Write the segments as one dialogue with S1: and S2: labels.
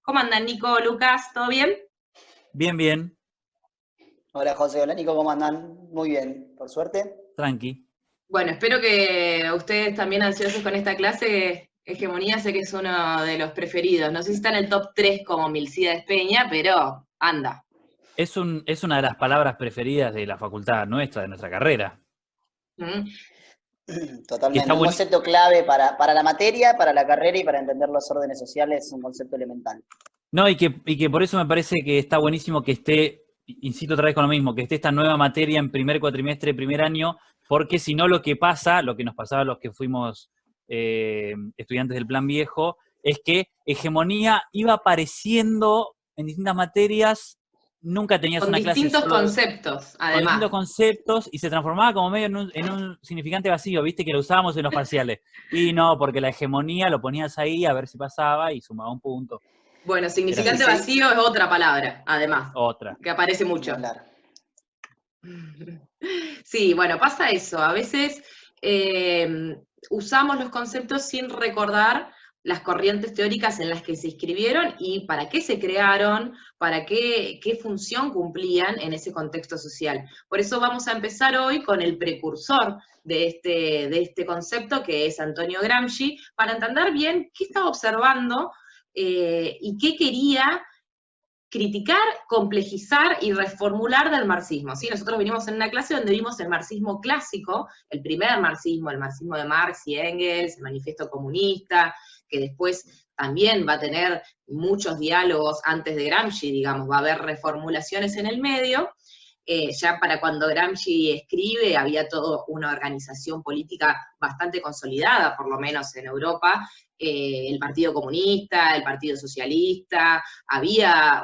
S1: ¿Cómo andan, Nico, Lucas? ¿Todo bien?
S2: Bien, bien,
S3: Hola José, hola Nico, ¿cómo andan? Muy bien, por suerte.
S2: tranqui.
S1: Bueno, espero que ustedes también ansiosos con esta clase. Hegemonía sé que es uno de los preferidos. No sé si está en el top 3 como Milcíades Peña, pero anda.
S2: Es una de las palabras preferidas de la facultad nuestra, de nuestra carrera.
S1: ¿Mm?
S2: Que está
S3: Totalmente, un
S2: bueno.
S3: concepto clave para la materia, para la carrera y para entender los órdenes sociales, un concepto elemental.
S2: No, y que por eso me parece que está buenísimo que esté, insisto otra vez con lo mismo, que esté esta nueva materia en primer cuatrimestre, primer año, porque si no lo que pasa, lo que nos pasaba a los que fuimos estudiantes del plan viejo, es que hegemonía iba apareciendo en distintas materias, nunca tenías
S1: Con
S2: una clase
S1: distintos
S2: solo
S1: conceptos,
S2: con distintos
S1: además.
S2: conceptos y se transformaba como medio en un significante vacío, viste, que lo usábamos en los parciales. Y no, porque la hegemonía lo ponías ahí a ver si pasaba y sumaba un punto.
S1: Bueno,
S2: Era
S3: Sí,
S2: así.
S1: significante
S3: sí,
S1: vacío es otra palabra, además,
S2: Otra.
S1: que aparece
S3: ni
S1: mucho.
S3: hablar.
S1: Sí, bueno, pasa eso. A veces usamos los conceptos sin recordar las corrientes teóricas en las que se inscribieron y para qué se crearon, para qué función cumplían en ese contexto social. Por eso vamos a empezar hoy con el precursor de este concepto, que es Antonio Gramsci, para entender bien qué estaba observando y qué quería criticar, complejizar y reformular del marxismo. ¿Sí? Nosotros venimos en una clase donde vimos el marxismo clásico, el primer marxismo, el marxismo de Marx y Engels, el manifiesto comunista, que después también va a tener muchos diálogos antes de Gramsci, digamos, va a haber reformulaciones en el medio. Ya para cuando Gramsci escribe había toda una organización política bastante consolidada, por lo menos en Europa, el Partido Comunista, el Partido Socialista, había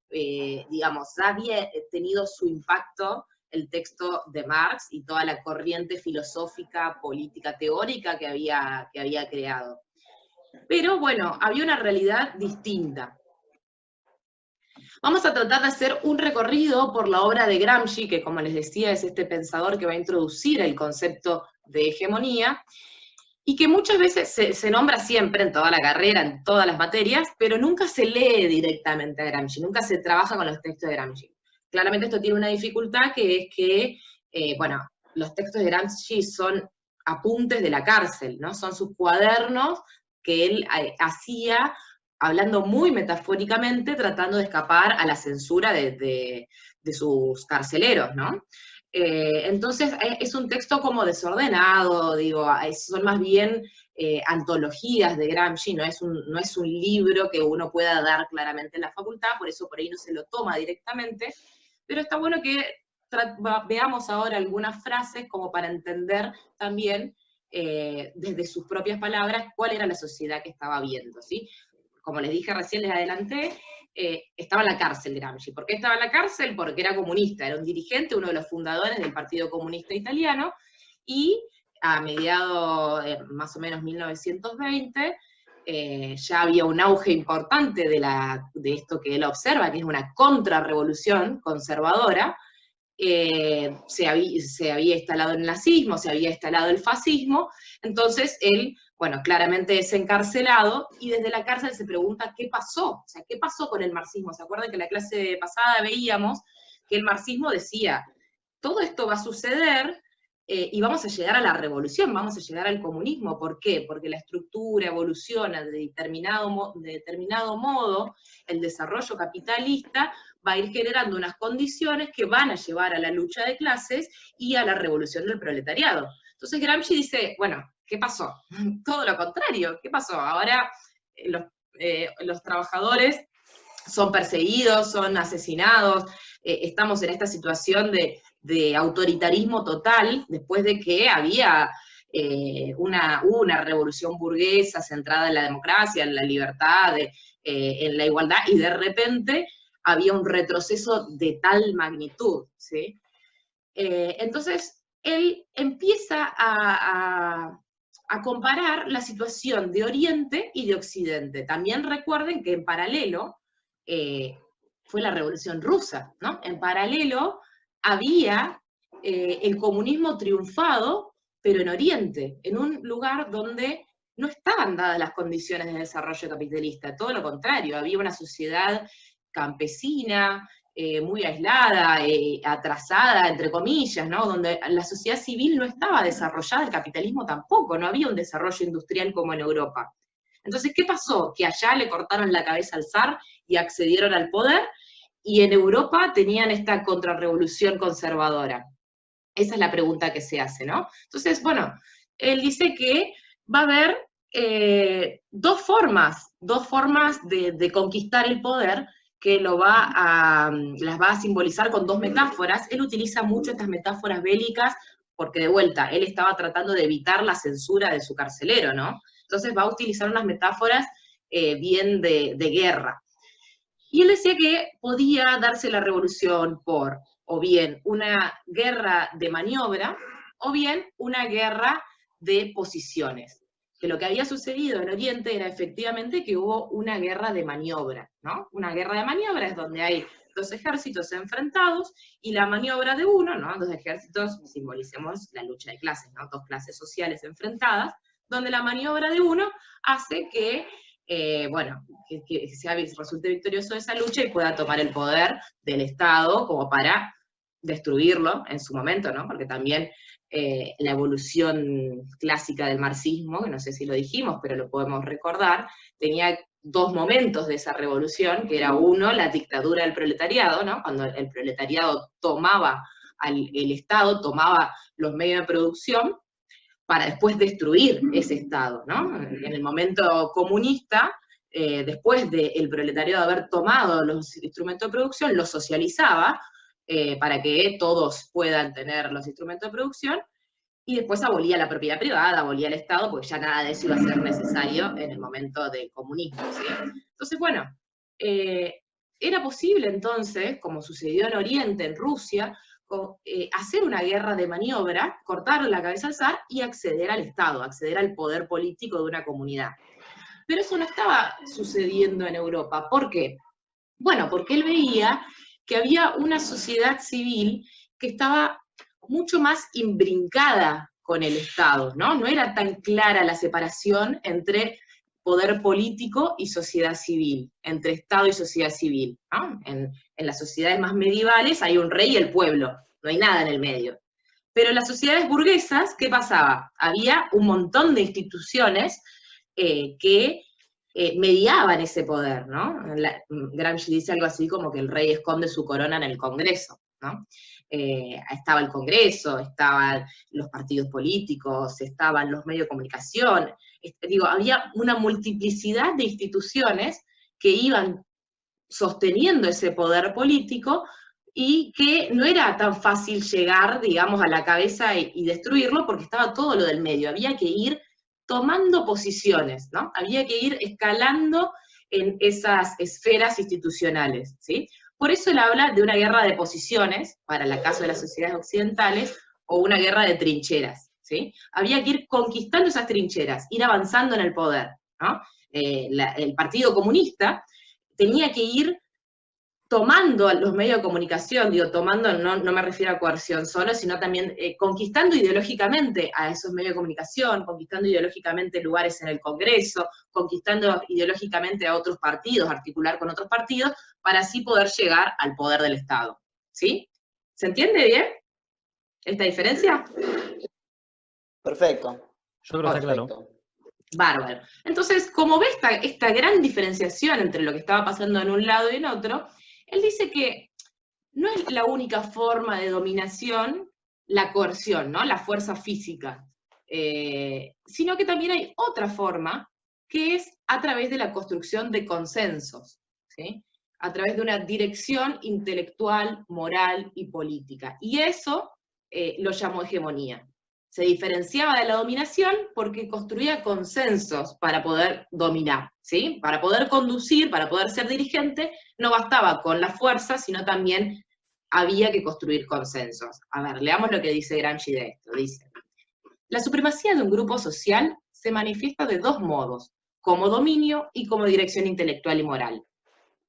S1: digamos, había tenido su impacto el texto de Marx y toda la corriente filosófica, política, teórica que había creado. Pero bueno, había una realidad distinta. Vamos a tratar de hacer un recorrido por la obra de Gramsci, que como les decía es este pensador que va a introducir el concepto de hegemonía, y que muchas veces se nombra siempre en toda la carrera, en todas las materias, pero nunca se lee directamente a Gramsci, nunca se trabaja con los textos de Gramsci. Claramente esto tiene una dificultad que es que, bueno, los textos de Gramsci son apuntes de la cárcel, ¿no? Son sus cuadernos que él hacía hablando muy metafóricamente, tratando de escapar a la censura de sus carceleros, ¿no? Entonces es un texto como desordenado, digo, son más bien antologías de Gramsci, no es un libro que uno pueda dar claramente en la facultad, por eso por ahí no se lo toma directamente, pero está bueno que veamos ahora algunas frases como para entender también desde sus propias palabras cuál era la sociedad que estaba viendo, ¿sí? Como les dije recién, les adelanté, estaba en la cárcel Gramsci. ¿Por qué estaba en la cárcel? Porque era comunista, era un dirigente, uno de los fundadores del Partido Comunista Italiano, y a mediados, más o menos 1920, ya había un auge importante de esto que él observa, que es una contrarrevolución conservadora. Se había instalado el nazismo, se había instalado el fascismo, entonces él, bueno, claramente es encarcelado, y desde la cárcel se pregunta qué pasó, o sea, qué pasó con el marxismo. ¿Se acuerdan que en la clase pasada veíamos que el marxismo decía, todo esto va a suceder y vamos a llegar a la revolución, vamos a llegar al comunismo? ¿Por qué? Porque la estructura evoluciona de determinado modo, el desarrollo capitalista va a ir generando unas condiciones que van a llevar a la lucha de clases y a la revolución del proletariado. Entonces Gramsci dice, bueno, ¿qué pasó? Todo lo contrario, ¿qué pasó? Ahora los trabajadores son perseguidos, son asesinados, estamos en esta situación de autoritarismo total, después de que hubo una revolución burguesa centrada en la democracia, en la libertad, en la igualdad, y de repente había un retroceso de tal magnitud, ¿sí? Entonces, él empieza a comparar la situación de Oriente y de Occidente. También recuerden que en paralelo fue la Revolución Rusa, ¿no? En paralelo había el comunismo triunfado, pero en Oriente, en un lugar donde no estaban dadas las condiciones de desarrollo capitalista, todo lo contrario, había una sociedad campesina, muy aislada, atrasada, entre comillas, ¿no? Donde la sociedad civil no estaba desarrollada, el capitalismo tampoco, no había un desarrollo industrial como en Europa. Entonces, ¿qué pasó? Que allá le cortaron la cabeza al zar y accedieron al poder, y en Europa tenían esta contrarrevolución conservadora. Esa es la pregunta que se hace, ¿no? Entonces, bueno, él dice que va a haber dos formas de conquistar el poder, que las va a simbolizar con dos metáforas. Él utiliza mucho estas metáforas bélicas, porque de vuelta, él estaba tratando de evitar la censura de su carcelero, ¿no? Entonces va a utilizar unas metáforas bien de guerra. Y él decía que podía darse la revolución por, o bien, una guerra de maniobra, o bien una guerra de posiciones. Que lo que había sucedido en Oriente era efectivamente que hubo una guerra de maniobra, ¿no? Una guerra de maniobra es donde hay dos ejércitos enfrentados, y la maniobra de uno, ¿no? Dos ejércitos, simbolicemos la lucha de clases, ¿no? Dos clases sociales enfrentadas, donde la maniobra de uno hace que bueno, que resulte victorioso de esa lucha y pueda tomar el poder del Estado como para destruirlo en su momento, ¿no? Porque también la evolución clásica del marxismo, que no sé si lo dijimos, pero lo podemos recordar, tenía dos momentos de esa revolución, que era uno, la dictadura del proletariado, ¿no? Cuando el proletariado tomaba el Estado, tomaba los medios de producción, para después destruir ese Estado, ¿no? En el momento comunista, después del proletariado haber tomado los instrumentos de producción, los socializaba para que todos puedan tener los instrumentos de producción, y después abolía la propiedad privada, abolía el Estado, porque ya nada de eso iba a ser necesario en el momento del comunismo, ¿sí? Entonces, bueno, era posible entonces, como sucedió en Oriente, en Rusia, hacer una guerra de maniobra, cortar la cabeza al zar y acceder al Estado, acceder al poder político de una comunidad. Pero eso no estaba sucediendo en Europa. ¿Por qué? Bueno, porque él veía que había una sociedad civil que estaba mucho más imbrincada con el Estado, ¿no? No era tan clara la separación entre poder político y sociedad civil, entre Estado y sociedad civil, ¿no? En las sociedades más medievales hay un rey y el pueblo, no hay nada en el medio. Pero en las sociedades burguesas, ¿qué pasaba? Había un montón de instituciones que mediaban ese poder, ¿no? Gramsci dice algo así como que el rey esconde su corona en el Congreso, ¿no? Estaba el Congreso, estaban los partidos políticos, estaban los medios de comunicación, digo, había una multiplicidad de instituciones que iban sosteniendo ese poder político, y que no era tan fácil llegar, digamos, a la cabeza y destruirlo, porque estaba todo lo del medio, había que ir tomando posiciones, ¿no? Había que ir escalando en esas esferas institucionales, ¿sí? Por eso él habla de una guerra de posiciones, para el caso de las sociedades occidentales, o una guerra de trincheras, ¿sí? Había que ir conquistando esas trincheras, ir avanzando en el poder, ¿no? El Partido Comunista tenía que ir tomando los medios de comunicación, digo, tomando, no me refiero a coerción solo, sino también conquistando ideológicamente a esos medios de comunicación, conquistando ideológicamente lugares en el Congreso, conquistando ideológicamente a otros partidos, articular con otros partidos, para así poder llegar al poder del Estado. ¿Sí? ¿Se entiende bien esta diferencia?
S3: Perfecto.
S2: Yo creo que está claro.
S1: Bárbaro. Entonces, como ve esta gran diferenciación entre lo que estaba pasando en un lado y en otro, él dice que no es la única forma de dominación la coerción, ¿no? La fuerza física, sino que también hay otra forma, que es a través de la construcción de consensos, ¿sí? A través de una dirección intelectual, moral y política. Y eso lo llamó hegemonía. Se diferenciaba de la dominación porque construía consensos para poder dominar, ¿sí? Para poder conducir, para poder ser dirigente, no bastaba con la fuerza, sino también había que construir consensos. A ver, leamos lo que dice Gramsci de esto. Dice: la supremacía de un grupo social se manifiesta de dos modos, como dominio y como dirección intelectual y moral.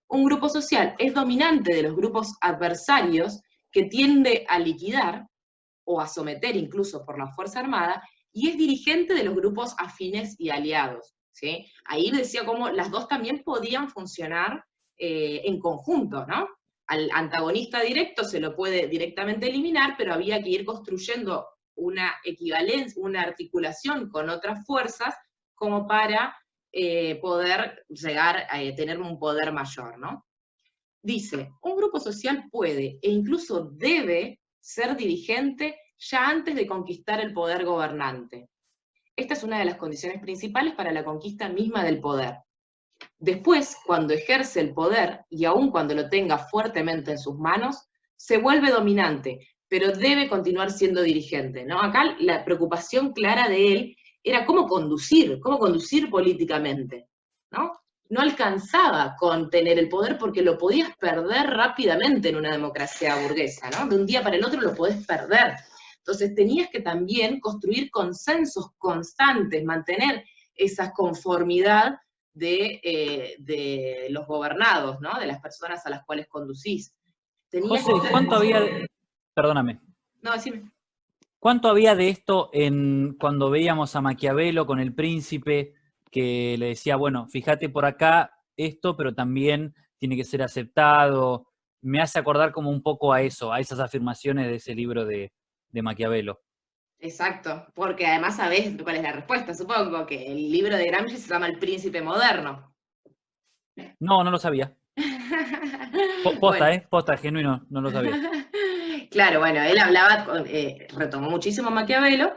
S1: Un grupo social es dominante de los grupos adversarios que tiende a liquidar, o a someter incluso por la fuerza armada, y es dirigente de los grupos afines y aliados, ¿sí? Ahí decía cómo las dos también podían funcionar en conjunto, ¿no? Al antagonista directo se lo puede directamente eliminar, pero había que ir construyendo una equivalencia, una articulación con otras fuerzas, como para poder llegar a tener un poder mayor, ¿no? Dice, un grupo social puede e incluso debe ser dirigente ya antes de conquistar el poder gobernante. Esta es una de las condiciones principales para la conquista misma del poder. Después, cuando ejerce el poder, y aun cuando lo tenga fuertemente en sus manos, se vuelve dominante, pero debe continuar siendo dirigente, ¿no? Acá la preocupación clara de él era cómo conducir políticamente, ¿no? No alcanzaba con tener el poder porque lo podías perder rápidamente en una democracia burguesa, ¿no? De un día para el otro lo podés perder. Entonces tenías que también construir consensos constantes, mantener esa conformidad de los gobernados, ¿no? De las personas a las cuales conducís.
S2: José, ¿cuánto había? Perdóname.
S1: No, decime.
S2: ¿Cuánto había de esto cuando veíamos a Maquiavelo con el príncipe que le decía, bueno, fíjate por acá esto, pero también tiene que ser aceptado? Me hace acordar como un poco a eso, a esas afirmaciones de ese libro de Maquiavelo.
S1: Exacto, porque además sabés cuál es la respuesta, supongo, que el libro de Gramsci se llama El Príncipe Moderno.
S2: No, no lo sabía. Posta, bueno. Posta, genuino, no lo sabía.
S1: Claro, bueno, él hablaba, retomó muchísimo Maquiavelo,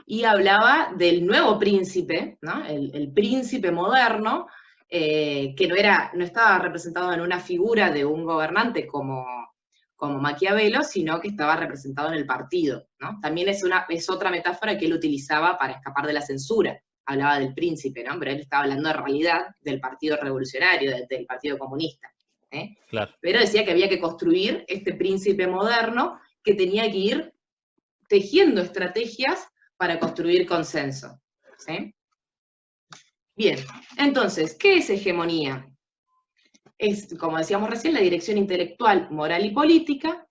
S1: y hablaba del nuevo príncipe, ¿no? El príncipe moderno, que no estaba representado en una figura de un gobernante como Maquiavelo, sino que estaba representado en el partido, ¿no? También es otra metáfora que él utilizaba para escapar de la censura. Hablaba del príncipe, ¿no? Pero él estaba hablando en realidad del Partido Revolucionario, del Partido Comunista. Claro. Pero decía que había que construir este príncipe moderno que tenía que ir tejiendo estrategias para construir consenso, ¿sí? Bien, entonces, ¿qué es hegemonía? Es, como decíamos recién, la dirección intelectual, moral y política,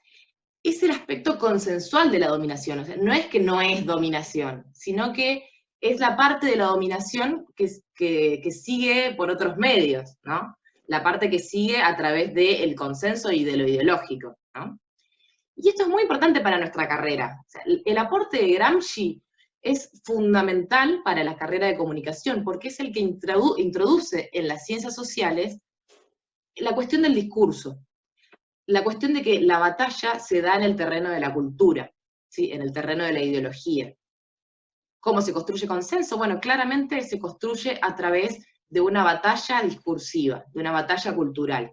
S1: es el aspecto consensual de la dominación. O sea, no es que no es dominación, sino que es la parte de la dominación que sigue por otros medios, ¿no? La parte que sigue a través del consenso y de lo ideológico, ¿no? Y esto es muy importante para nuestra carrera. O sea, el aporte de Gramsci es fundamental para la carrera de comunicación, porque es el que introduce en las ciencias sociales la cuestión del discurso, la cuestión de que la batalla se da en el terreno de la cultura, ¿sí? En el terreno de la ideología. ¿Cómo se construye consenso? Bueno, claramente se construye a través de una batalla discursiva, de una batalla cultural.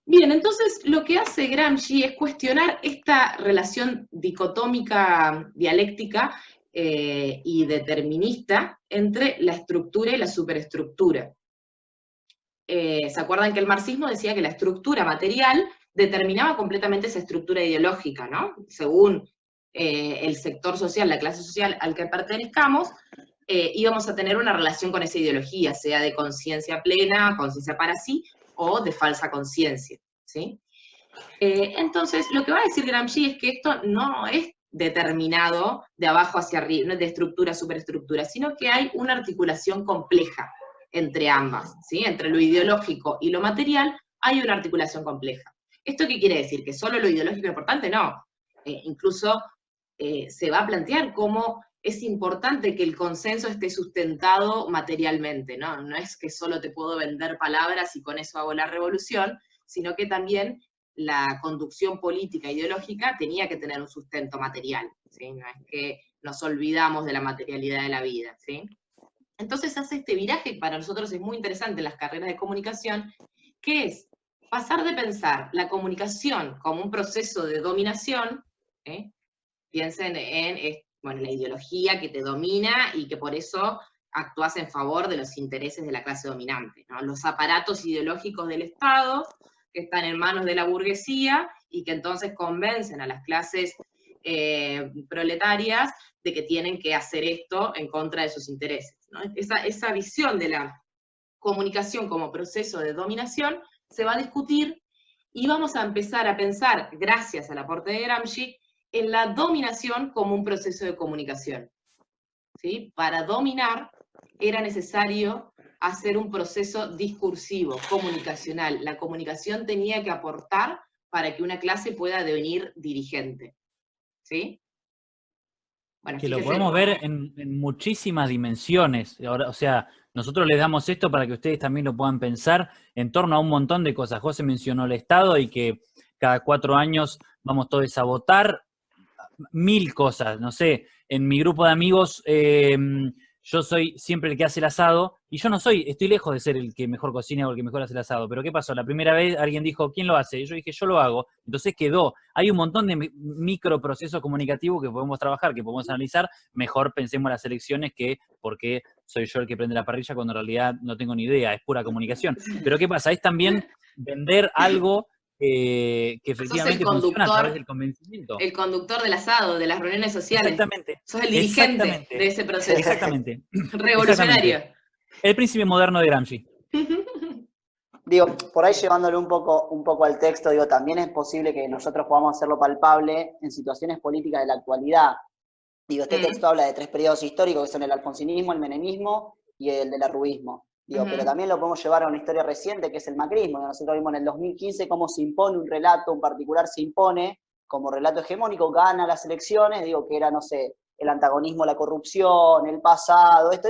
S1: Bien, entonces lo que hace Gramsci es cuestionar esta relación dicotómica, dialéctica y determinista entre la estructura y la superestructura. ¿Se acuerdan que el marxismo decía que la estructura material determinaba completamente esa estructura ideológica, ¿no? Según el sector social, la clase social al que pertenezcamos, íbamos a tener una relación con esa ideología, sea de conciencia plena, conciencia para sí, o de falsa conciencia, ¿sí? Entonces, lo que va a decir Gramsci es que esto no es determinado de abajo hacia arriba, no es de estructura a superestructura, sino que hay una articulación compleja entre ambas, ¿sí? Entre lo ideológico y lo material hay una articulación compleja. ¿Esto qué quiere decir? ¿Que solo lo ideológico es importante? No. Incluso se va a plantear cómo es importante que el consenso esté sustentado materialmente, ¿no? No es que solo te puedo vender palabras y con eso hago la revolución, sino que también la conducción política e ideológica tenía que tener un sustento material, ¿sí? No es que nos olvidamos de la materialidad de la vida, ¿sí? Entonces hace este viraje que para nosotros es muy interesante en las carreras de comunicación, que es pasar de pensar la comunicación como un proceso de dominación, piensen en bueno, la ideología que te domina y que por eso actúas en favor de los intereses de la clase dominante, ¿no? Los aparatos ideológicos del Estado que están en manos de la burguesía y que entonces convencen a las clases proletarias de que tienen que hacer esto en contra de sus intereses, ¿no? Esa visión de la comunicación como proceso de dominación se va a discutir y vamos a empezar a pensar, gracias al aporte de Gramsci, en la dominación como un proceso de comunicación. ¿Sí? Para dominar era necesario hacer un proceso discursivo, comunicacional. La comunicación tenía que aportar para que una clase pueda devenir dirigente. ¿Sí? Bueno,
S2: Que lo
S1: fíjese.
S2: podemos ver en muchísimas dimensiones. Ahora, o sea, nosotros les damos esto para que ustedes también lo puedan pensar en torno a un montón de cosas. José mencionó el Estado y que cada 4 años vamos todos a votar 1000 cosas. No sé, en mi grupo de amigos yo soy siempre el que hace el asado y yo no soy, estoy lejos de ser el que mejor cocina o el que mejor hace el asado. Pero ¿qué pasó? La primera vez alguien dijo, ¿quién lo hace? Y yo dije, yo lo hago. Entonces quedó. Hay un montón de microprocesos comunicativos que podemos trabajar, que podemos analizar. Mejor pensemos en las elecciones que porque soy yo el que prende la parrilla cuando en realidad no tengo ni idea, es pura comunicación. Pero ¿qué pasa? Es también vender algo que efectivamente funciona a través del convencimiento.
S1: El conductor del asado, de las reuniones sociales.
S2: Exactamente.
S1: Sos el dirigente de ese proceso.
S2: Exactamente.
S1: Revolucionario.
S2: Exactamente. El príncipe moderno de Gramsci.
S3: Digo, por ahí llevándolo un poco al texto, digo, también es posible que nosotros podamos hacerlo palpable en situaciones políticas de la actualidad. Digo, este texto habla de 3 periodos históricos que son el alfonsinismo, el menemismo y el del arruismo. Digo, pero también lo podemos llevar a una historia reciente que es el macrismo. Nosotros vimos en el 2015 cómo se impone un relato, un particular se impone como relato hegemónico, gana las elecciones, digo que era, no sé, el antagonismo, la corrupción, el pasado, esto,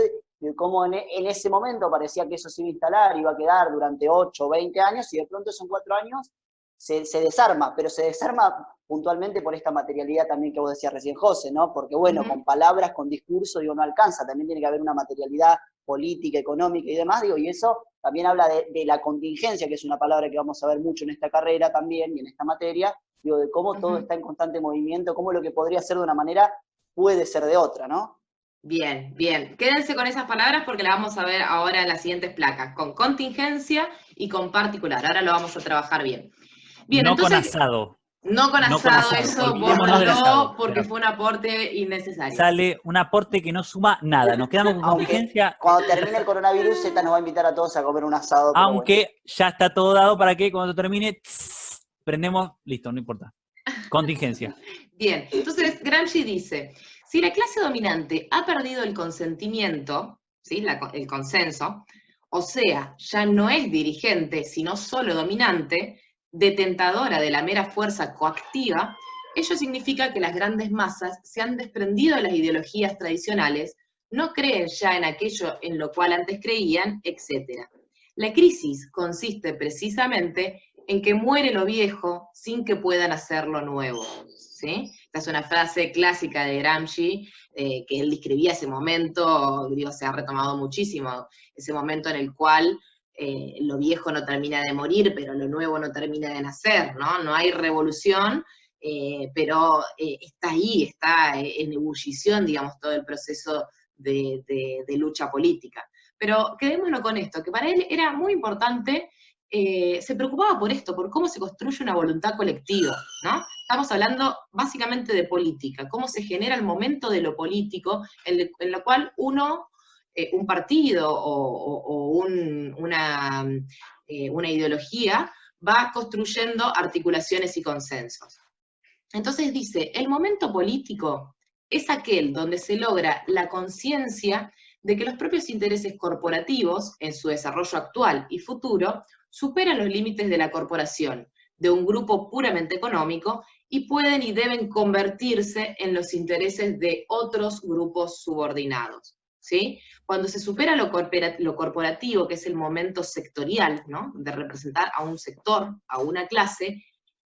S3: como en ese momento parecía que eso se iba a instalar, iba a quedar durante 8 o 20 años, y de pronto son 4 años, se desarma, pero se desarma puntualmente por esta materialidad también que vos decías recién, José, ¿no? Porque bueno, con palabras, con discurso, digo, no alcanza, también tiene que haber una materialidad política, económica y demás, digo, y eso también habla de la contingencia, que es una palabra que vamos a ver mucho en esta carrera también y en esta materia, digo, de cómo todo está en constante movimiento, cómo lo que podría ser de una manera puede ser de otra, ¿no?
S1: Bien, bien. Quédense con esas palabras porque las vamos a ver ahora en las siguientes placas, con contingencia y con particular. Ahora lo vamos a trabajar bien. Bien,
S2: no
S1: entonces,
S2: con asado.
S1: no con asado, eso bórralo porque fue un aporte innecesario.
S2: Sale un aporte que no suma nada. Nos quedamos con contingencia.
S3: Cuando termine el coronavirus, Z nos va a invitar a todos a comer un asado.
S2: Aunque bueno, ya está todo dado para que cuando termine, prendemos, listo, no importa. Contingencia.
S1: Bien, entonces Gramsci dice, si la clase dominante ha perdido el consentimiento, ¿sí? El consenso, o sea, ya no es dirigente, sino solo dominante, detentadora de la mera fuerza coactiva, ello significa que las grandes masas se han desprendido de las ideologías tradicionales, no creen ya en aquello en lo cual antes creían, etc. La crisis consiste precisamente en que muere lo viejo sin que puedan hacer lo nuevo. ¿Sí? Esta es una frase clásica de Gramsci, que él describía ese momento, digo, se ha retomado muchísimo, ese momento en el cual lo viejo no termina de morir, pero lo nuevo no termina de nacer, ¿no? No hay revolución, pero está ahí, está en ebullición, digamos, todo el proceso de lucha política. Pero quedémonos con esto, que para él era muy importante, se preocupaba por esto, por cómo se construye una voluntad colectiva, ¿no? Estamos hablando básicamente de política, cómo se genera el momento de lo político, en lo cual un partido o una ideología va construyendo articulaciones y consensos. Entonces dice, el momento político es aquel donde se logra la conciencia de que los propios intereses corporativos, en su desarrollo actual y futuro, superan los límites de la corporación, de un grupo puramente económico, y pueden y deben convertirse en los intereses de otros grupos subordinados. ¿Sí? Cuando se supera lo corporativo, que es el momento sectorial, ¿no? De representar a un sector, a una clase,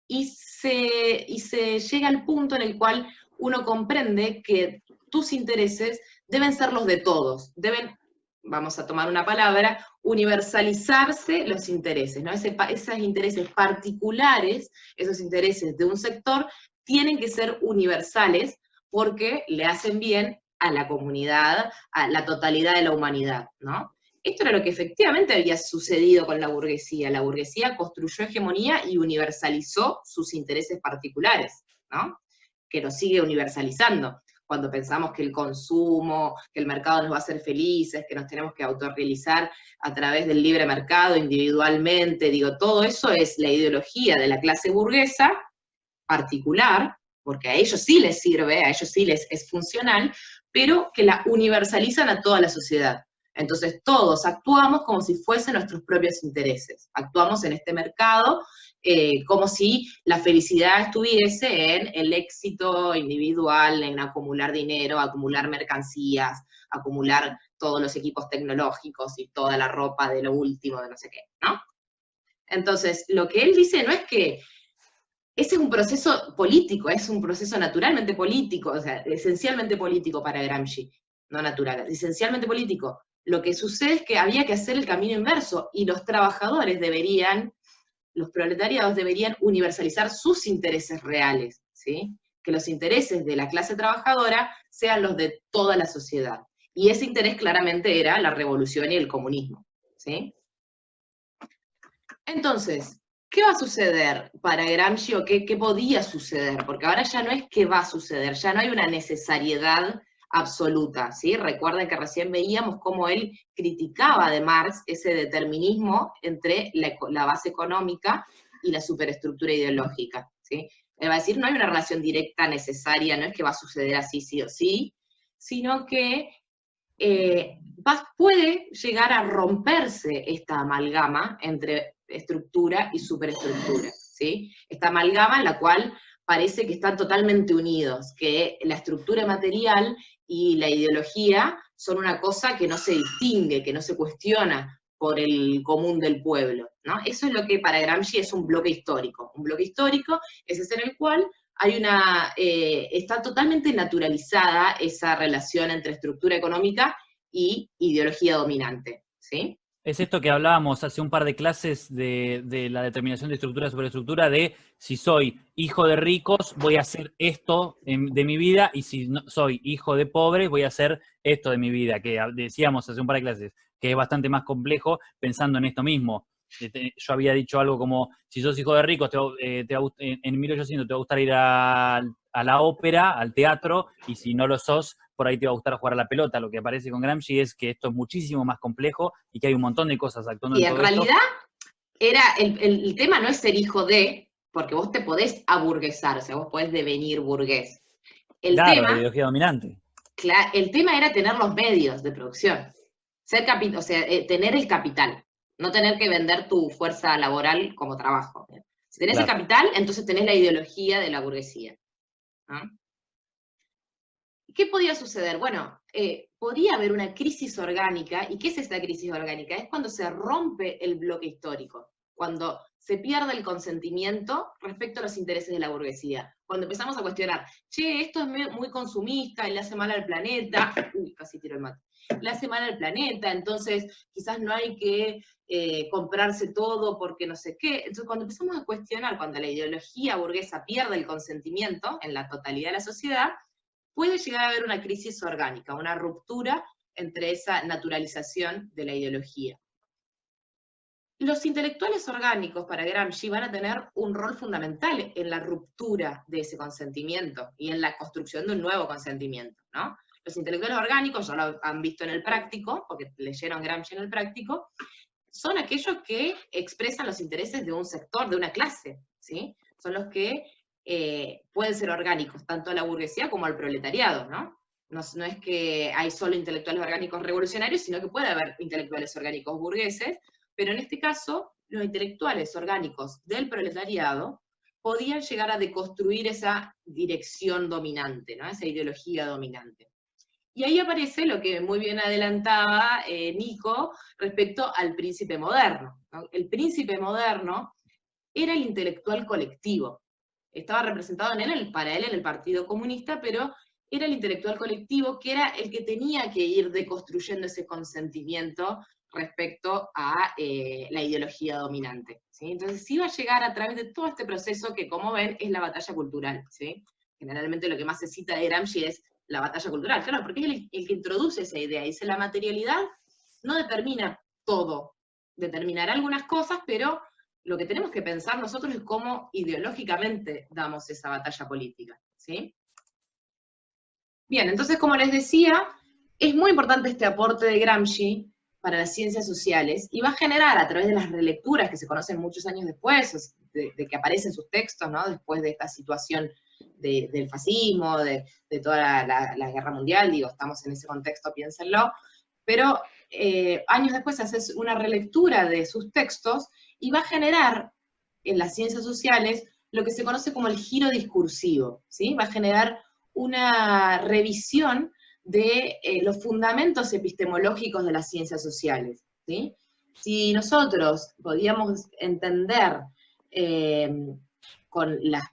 S1: y se llega al punto en el cual uno comprende que tus intereses deben ser los de todos, deben, vamos a tomar una palabra, universalizarse los intereses, ¿no? Esos intereses particulares, esos intereses de un sector, tienen que ser universales porque le hacen bien a la comunidad, a la totalidad de la humanidad, ¿no? Esto era lo que efectivamente había sucedido con la burguesía. La burguesía construyó hegemonía y universalizó sus intereses particulares, ¿no? Que lo sigue universalizando. Cuando pensamos que el consumo, que el mercado nos va a hacer felices, que nos tenemos que autorrealizar a través del libre mercado individualmente, digo, todo eso es la ideología de la clase burguesa particular, porque a ellos sí les sirve, a ellos sí les es funcional, pero que la universalizan a toda la sociedad. Entonces todos actuamos como si fuesen nuestros propios intereses, actuamos en este mercado como si la felicidad estuviese en el éxito individual, en acumular dinero, acumular mercancías, acumular todos los equipos tecnológicos y toda la ropa de lo último, de no sé qué, ¿no? Entonces, lo que él dice no es que ese es un proceso político, es un proceso naturalmente político, o sea, esencialmente político para Gramsci, no natural, esencialmente político. Lo que sucede es que había que hacer el camino inverso, y los trabajadores deberían, los proletariados deberían universalizar sus intereses reales, ¿sí? Que los intereses de la clase trabajadora sean los de toda la sociedad. Y ese interés claramente era la revolución y el comunismo, ¿sí? Entonces, ¿qué va a suceder para Gramsci o qué podía suceder? Porque ahora ya no es qué va a suceder, ya no hay una necesariedad absoluta, ¿sí? Recuerden que recién veíamos cómo él criticaba de Marx ese determinismo entre la base económica y la superestructura ideológica, ¿sí? Él va a decir, no hay una relación directa necesaria, no es que va a suceder así sí o sí, sino que puede llegar a romperse esta amalgama entre estructura y superestructura, ¿sí? Esta amalgama en la cual parece que están totalmente unidos, que la estructura material y la ideología son una cosa que no se distingue, que no se cuestiona por el común del pueblo, ¿no? Eso es lo que para Gramsci es un bloque histórico. Un bloque histórico es ese en el cual hay está totalmente naturalizada esa relación entre estructura económica y ideología dominante, ¿sí?
S2: Es esto que hablábamos hace un par de clases de la determinación de estructura sobre estructura, de si soy hijo de ricos, voy a hacer esto de mi vida, y si no, soy hijo de pobres, voy a hacer esto de mi vida, que decíamos hace un par de clases, que es bastante más complejo pensando en esto mismo. Yo había dicho algo como, si sos hijo de ricos, en 1800 te va a gustar ir a la ópera, al teatro, y si no lo sos, por ahí te va a gustar jugar a la pelota. Lo que aparece con Gramsci es que esto es muchísimo más complejo y que hay un montón de cosas actuando
S1: y
S2: en todo
S1: en realidad,
S2: esto.
S1: el tema no es ser hijo de, porque vos te podés aburguesar, o sea, vos podés devenir burgués.
S2: Claro, la ideología dominante.
S1: El tema era tener los medios de producción, o sea, tener el capital, no tener que vender tu fuerza laboral como trabajo. Si tenés el capital, entonces tenés la ideología de la burguesía, ¿no? ¿Qué podía suceder? Bueno, podía haber una crisis orgánica. ¿Y qué es esta crisis orgánica? Es cuando se rompe el bloque histórico, cuando se pierde el consentimiento respecto a los intereses de la burguesía, cuando empezamos a cuestionar, che, esto es muy consumista y le hace mal al planeta, uy, casi tiro el mate, le hace mal al planeta, entonces quizás no hay que comprarse todo porque no sé qué. Entonces cuando empezamos a cuestionar, cuando la ideología burguesa pierde el consentimiento en la totalidad de la sociedad, puede llegar a haber una crisis orgánica, una ruptura entre esa naturalización de la ideología. Los intelectuales orgánicos para Gramsci van a tener un rol fundamental en la ruptura de ese consentimiento y en la construcción de un nuevo consentimiento, ¿no? Los intelectuales orgánicos, ya lo han visto en el práctico, porque leyeron Gramsci en el práctico, son aquellos que expresan los intereses de un sector, de una clase, ¿sí? Son los que pueden ser orgánicos, tanto a la burguesía como al proletariado, ¿no? No es que hay solo intelectuales orgánicos revolucionarios, sino que puede haber intelectuales orgánicos burgueses, pero en este caso, los intelectuales orgánicos del proletariado podían llegar a deconstruir esa dirección dominante, ¿no? Esa ideología dominante. Y ahí aparece lo que muy bien adelantaba Nico respecto al príncipe moderno, ¿no? El príncipe moderno era el intelectual colectivo. Estaba representado para él en el Partido Comunista, pero era el intelectual colectivo que era el que tenía que ir deconstruyendo ese consentimiento respecto a la ideología dominante, ¿sí? Entonces iba a llegar a través de todo este proceso que, como ven, es la batalla cultural, ¿sí? Generalmente lo que más se cita de Gramsci es la batalla cultural, claro, porque es el que introduce esa idea. Dice, la materialidad no determina todo, determinará algunas cosas, pero lo que tenemos que pensar nosotros es cómo ideológicamente damos esa batalla política, ¿sí? Bien, entonces, como les decía, es muy importante este aporte de Gramsci para las ciencias sociales, y va a generar, a través de las relecturas que se conocen muchos años después, de que aparecen sus textos, ¿no? Después de esta situación del fascismo, de toda la guerra mundial, digo, estamos en ese contexto, piénsenlo, pero años después haces una relectura de sus textos y va a generar en las ciencias sociales lo que se conoce como el giro discursivo, ¿sí? Va a generar una revisión de los fundamentos epistemológicos de las ciencias sociales, ¿sí? Si nosotros podíamos entender con las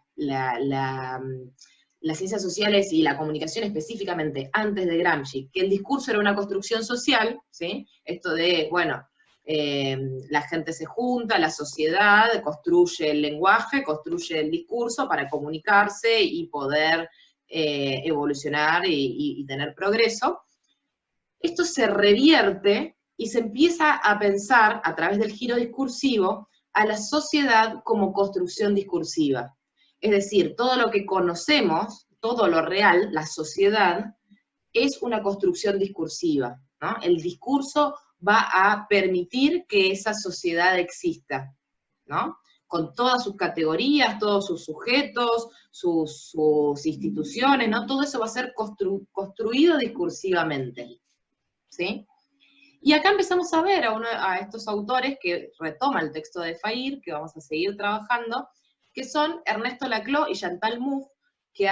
S1: ciencias sociales y la comunicación específicamente antes de Gramsci, que el discurso era una construcción social, ¿sí? Esto de, bueno, la gente se junta, la sociedad construye el lenguaje, construye el discurso para comunicarse y poder evolucionar y tener progreso. Esto se revierte y se empieza a pensar, a través del giro discursivo, a la sociedad como construcción discursiva. Es decir, todo lo que conocemos, todo lo real, la sociedad, es una construcción discursiva, ¿no? El discurso va a permitir que esa sociedad exista, ¿no? Con todas sus categorías, todos sus sujetos, sus instituciones, ¿no? Todo eso va a ser construido discursivamente, ¿sí? Y acá empezamos a ver a estos autores que retoman el texto de Fayet, que vamos a seguir trabajando, que son Ernesto Laclau y Chantal Mouffe, que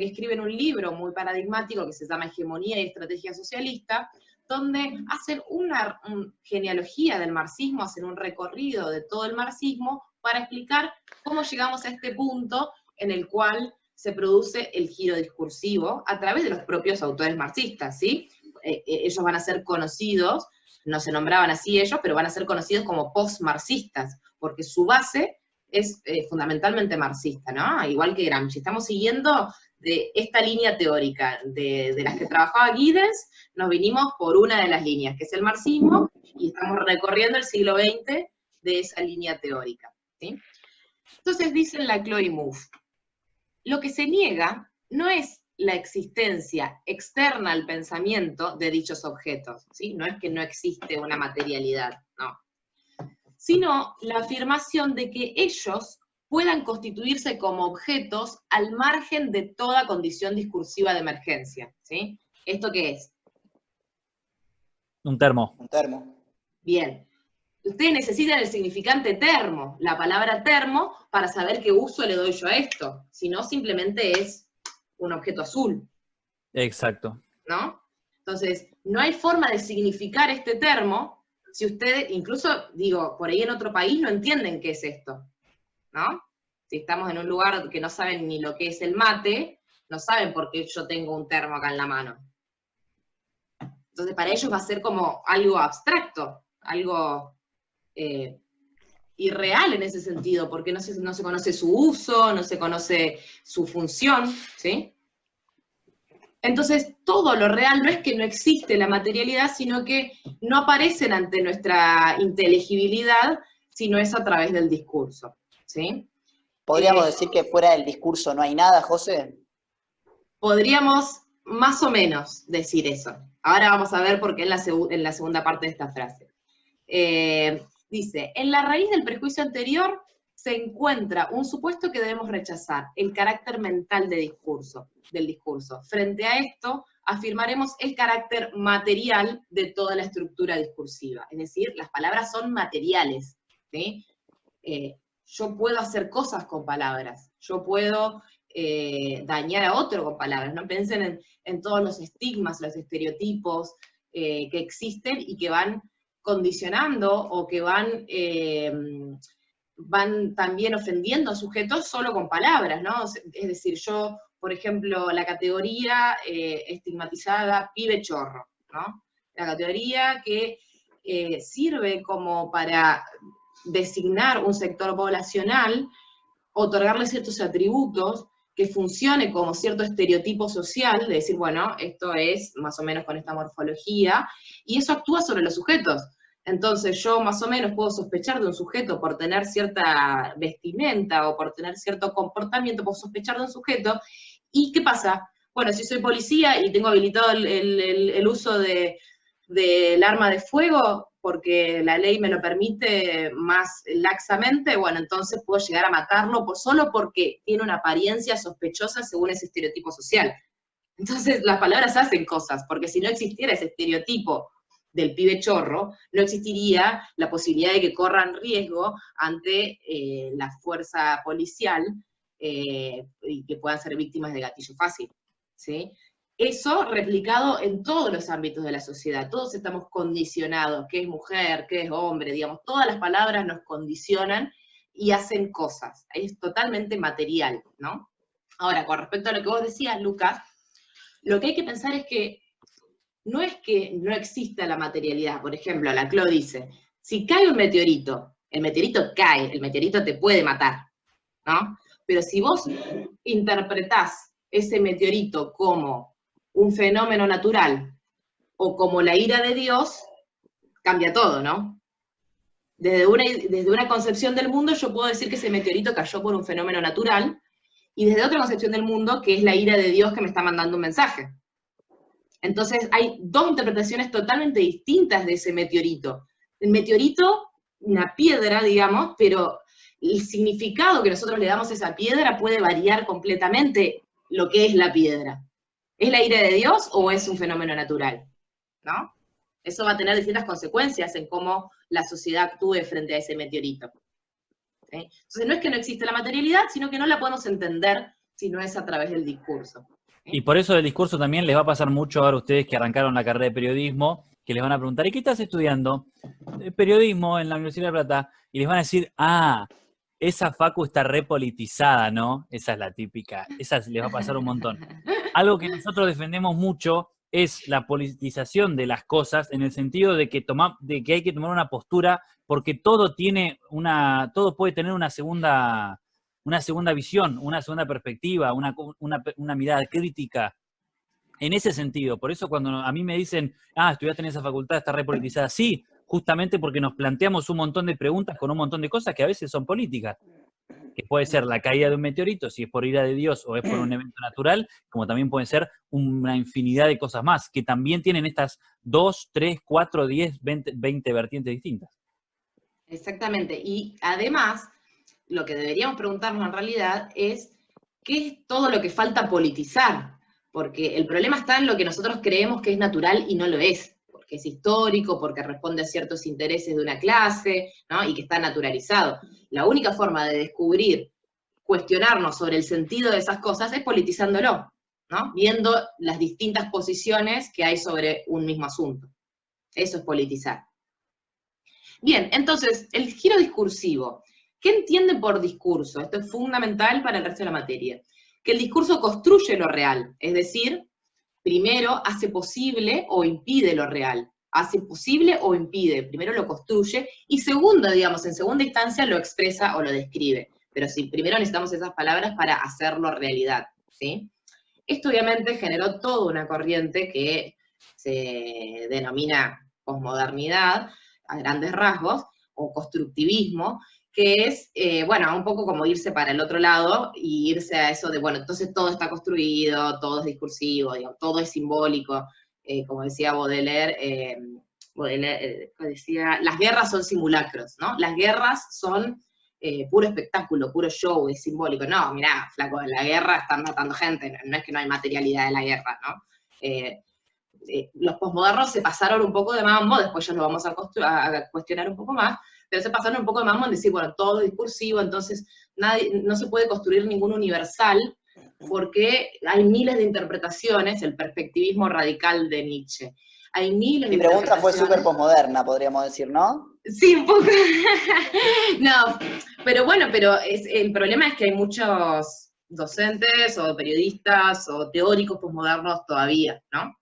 S1: escriben un libro muy paradigmático que se llama Hegemonía y Estrategia Socialista, donde hacen una genealogía del marxismo, hacen un recorrido de todo el marxismo para explicar cómo llegamos a este punto en el cual se produce el giro discursivo a través de los propios autores marxistas, ¿sí? Ellos van a ser conocidos, no se nombraban así ellos, pero van a ser conocidos como post-marxistas, porque su base es fundamentalmente marxista, ¿no? Igual que Gramsci. Estamos siguiendo de esta línea teórica de las que trabajaba Giddens, nos vinimos por una de las líneas, que es el marxismo, y estamos recorriendo el siglo XX de esa línea teórica, ¿sí? Entonces dicen Laclau y Mouffe, lo que se niega no es la existencia externa al pensamiento de dichos objetos, ¿sí? No es que no existe una materialidad, no, sino la afirmación de que ellos puedan constituirse como objetos al margen de toda condición discursiva de emergencia, ¿sí? ¿Esto qué es?
S2: Un termo.
S3: Un termo.
S1: Bien. Ustedes necesitan el significante termo, la palabra termo, para saber qué uso le doy yo a esto. Si no, simplemente es un objeto azul.
S2: Exacto.
S1: ¿No? Entonces, no hay forma de significar este termo si ustedes, incluso, digo, por ahí en otro país no entienden qué es esto, ¿no? Si estamos en un lugar que no saben ni lo que es el mate, no saben por qué yo tengo un termo acá en la mano. Entonces, para ellos va a ser como algo abstracto, algo irreal en ese sentido, porque no se conoce su uso, no se conoce su función, ¿sí? Entonces, todo lo real no es que no existe la materialidad, sino que no aparecen ante nuestra inteligibilidad, sino es a través del discurso, ¿sí?
S3: ¿Podríamos decir que fuera del discurso no hay nada, José?
S1: Podríamos más o menos decir eso. Ahora vamos a ver por qué en la segunda parte de esta frase. Dice, en la raíz del prejuicio anterior se encuentra un supuesto que debemos rechazar, el carácter mental del discurso. Frente a esto, afirmaremos el carácter material de toda la estructura discursiva. Es decir, las palabras son materiales, ¿sí? Yo puedo hacer cosas con palabras, yo puedo dañar a otro con palabras, no piensen en todos los estigmas, los estereotipos que existen y que van condicionando o que van también ofendiendo a sujetos solo con palabras, ¿no? Es decir, yo, por ejemplo, la categoría estigmatizada pibe chorro, ¿no? La categoría que sirve como para designar un sector poblacional, otorgarle ciertos atributos, que funcione como cierto estereotipo social, de decir, bueno, esto es más o menos con esta morfología, y eso actúa sobre los sujetos. Entonces yo más o menos puedo sospechar de un sujeto por tener cierta vestimenta o por tener cierto comportamiento, puedo sospechar de un sujeto, ¿y qué pasa? Bueno, si soy policía y tengo habilitado el uso del arma de fuego, porque la ley me lo permite más laxamente, bueno, entonces puedo llegar a matarlo solo porque tiene una apariencia sospechosa según ese estereotipo social. Entonces las palabras hacen cosas, porque si no existiera ese estereotipo del pibe chorro, no existiría la posibilidad de que corran riesgo ante la fuerza policial y que puedan ser víctimas de gatillo fácil, ¿sí? Eso replicado en todos los ámbitos de la sociedad, todos estamos condicionados, qué es mujer, qué es hombre, digamos, todas las palabras nos condicionan y hacen cosas, es totalmente material, ¿no? Ahora, con respecto a lo que vos decías, Lucas, lo que hay que pensar es que no exista la materialidad. Por ejemplo, la CLO dice, si cae un meteorito, el meteorito cae, el meteorito te puede matar, ¿no? Pero si vos interpretás ese meteorito como un fenómeno natural o como la ira de Dios, cambia todo, ¿no? Desde una concepción del mundo yo puedo decir que ese meteorito cayó por un fenómeno natural, y desde otra concepción del mundo que es la ira de Dios que me está mandando un mensaje. Entonces hay dos interpretaciones totalmente distintas de ese meteorito. El meteorito, una piedra, digamos, pero el significado que nosotros le damos a esa piedra puede variar completamente lo que es la piedra. ¿Es la ira de Dios o es un fenómeno natural? ¿No? Eso va a tener distintas consecuencias en cómo la sociedad actúe frente a ese meteorito. ¿Sí? Entonces no es que no existe la materialidad, sino que no la podemos entender si no es a través del discurso.
S2: Y por eso el discurso también les va a pasar mucho ahora a ustedes que arrancaron la carrera de periodismo, que les van a preguntar, ¿y qué estás estudiando? Periodismo en la Universidad de La Plata. Y les van a decir, esa facu está repolitizada, ¿no? Esa es la típica, esa les va a pasar un montón. Algo que nosotros defendemos mucho es la politización de las cosas, en el sentido de que hay que tomar una postura, porque todo puede tener una segunda visión, una segunda perspectiva, una mirada crítica. En ese sentido, por eso cuando a mí me dicen, estudiaste en esa facultad, está repolitizada, sí, justamente porque nos planteamos un montón de preguntas con un montón de cosas que a veces son políticas, que puede ser la caída de un meteorito, si es por ira de Dios o es por un evento natural, como también pueden ser una infinidad de cosas más, que también tienen estas 2, 3, 4, 10, 20 vertientes distintas.
S1: Exactamente, y además, lo que deberíamos preguntarnos en realidad es, ¿qué es todo lo que falta politizar? Porque el problema está en lo que nosotros creemos que es natural y no lo es, porque es histórico, porque responde a ciertos intereses de una clase, ¿no? Y que está naturalizado. La única forma de descubrir, cuestionarnos sobre el sentido de esas cosas es politizándolo, ¿no? Viendo las distintas posiciones que hay sobre un mismo asunto. Eso es politizar. Bien, entonces, el giro discursivo. ¿Qué entienden por discurso? Esto es fundamental para el resto de la materia. Que el discurso construye lo real, es decir, primero hace posible o impide lo real. Hace posible o impide, primero lo construye, y segundo, digamos, en segunda instancia lo expresa o lo describe. Pero sí, primero necesitamos esas palabras para hacerlo realidad, ¿sí? Esto obviamente generó toda una corriente que se denomina posmodernidad, a grandes rasgos, o constructivismo, que es, bueno, un poco como irse para el otro lado y irse a eso de, bueno, entonces todo está construido, todo es discursivo, digamos, todo es simbólico, como decía Baudelaire, decía, las guerras son simulacros, ¿no? Las guerras son puro espectáculo, puro show, es simbólico. No, mirá, flaco, en la guerra están matando gente, no es que no hay materialidad de la guerra, ¿no? Los posmodernos se pasaron un poco de mambo, después ya lo vamos a cuestionar un poco más, pero se pasaron un poco de mambo en decir, bueno, todo es discursivo, entonces no se puede construir ningún universal, porque hay miles de interpretaciones, el perspectivismo radical de Nietzsche. Hay miles de interpretaciones.
S3: Mi pregunta fue súper posmoderna, podríamos decir, ¿no?
S1: Sí, un poco. No, pero bueno, el problema es que hay muchos docentes o periodistas o teóricos posmodernos todavía, ¿no?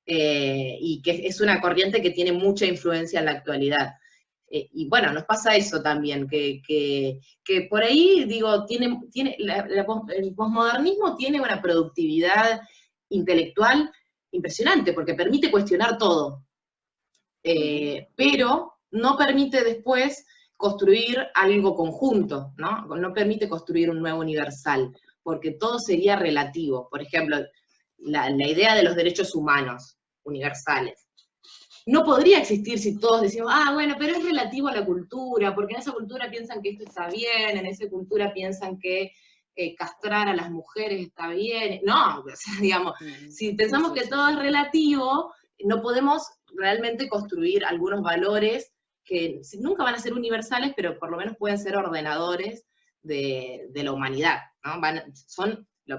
S1: Y que es una corriente que tiene mucha influencia en la actualidad. Y bueno, nos pasa eso también, que por ahí, digo, el posmodernismo tiene una productividad intelectual impresionante, porque permite cuestionar todo, pero no permite después construir algo conjunto, ¿no? No permite construir un nuevo universal, porque todo sería relativo. Por ejemplo, la idea de los derechos humanos universales. no podría existir si todos decimos, bueno, pero es relativo a la cultura, porque en esa cultura piensan que esto está bien, en esa cultura piensan que castrar a las mujeres está bien. No, o sea, digamos, si pensamos que todo es relativo, no podemos realmente construir algunos valores que nunca van a ser universales, pero por lo menos pueden ser ordenadores de la humanidad, ¿no?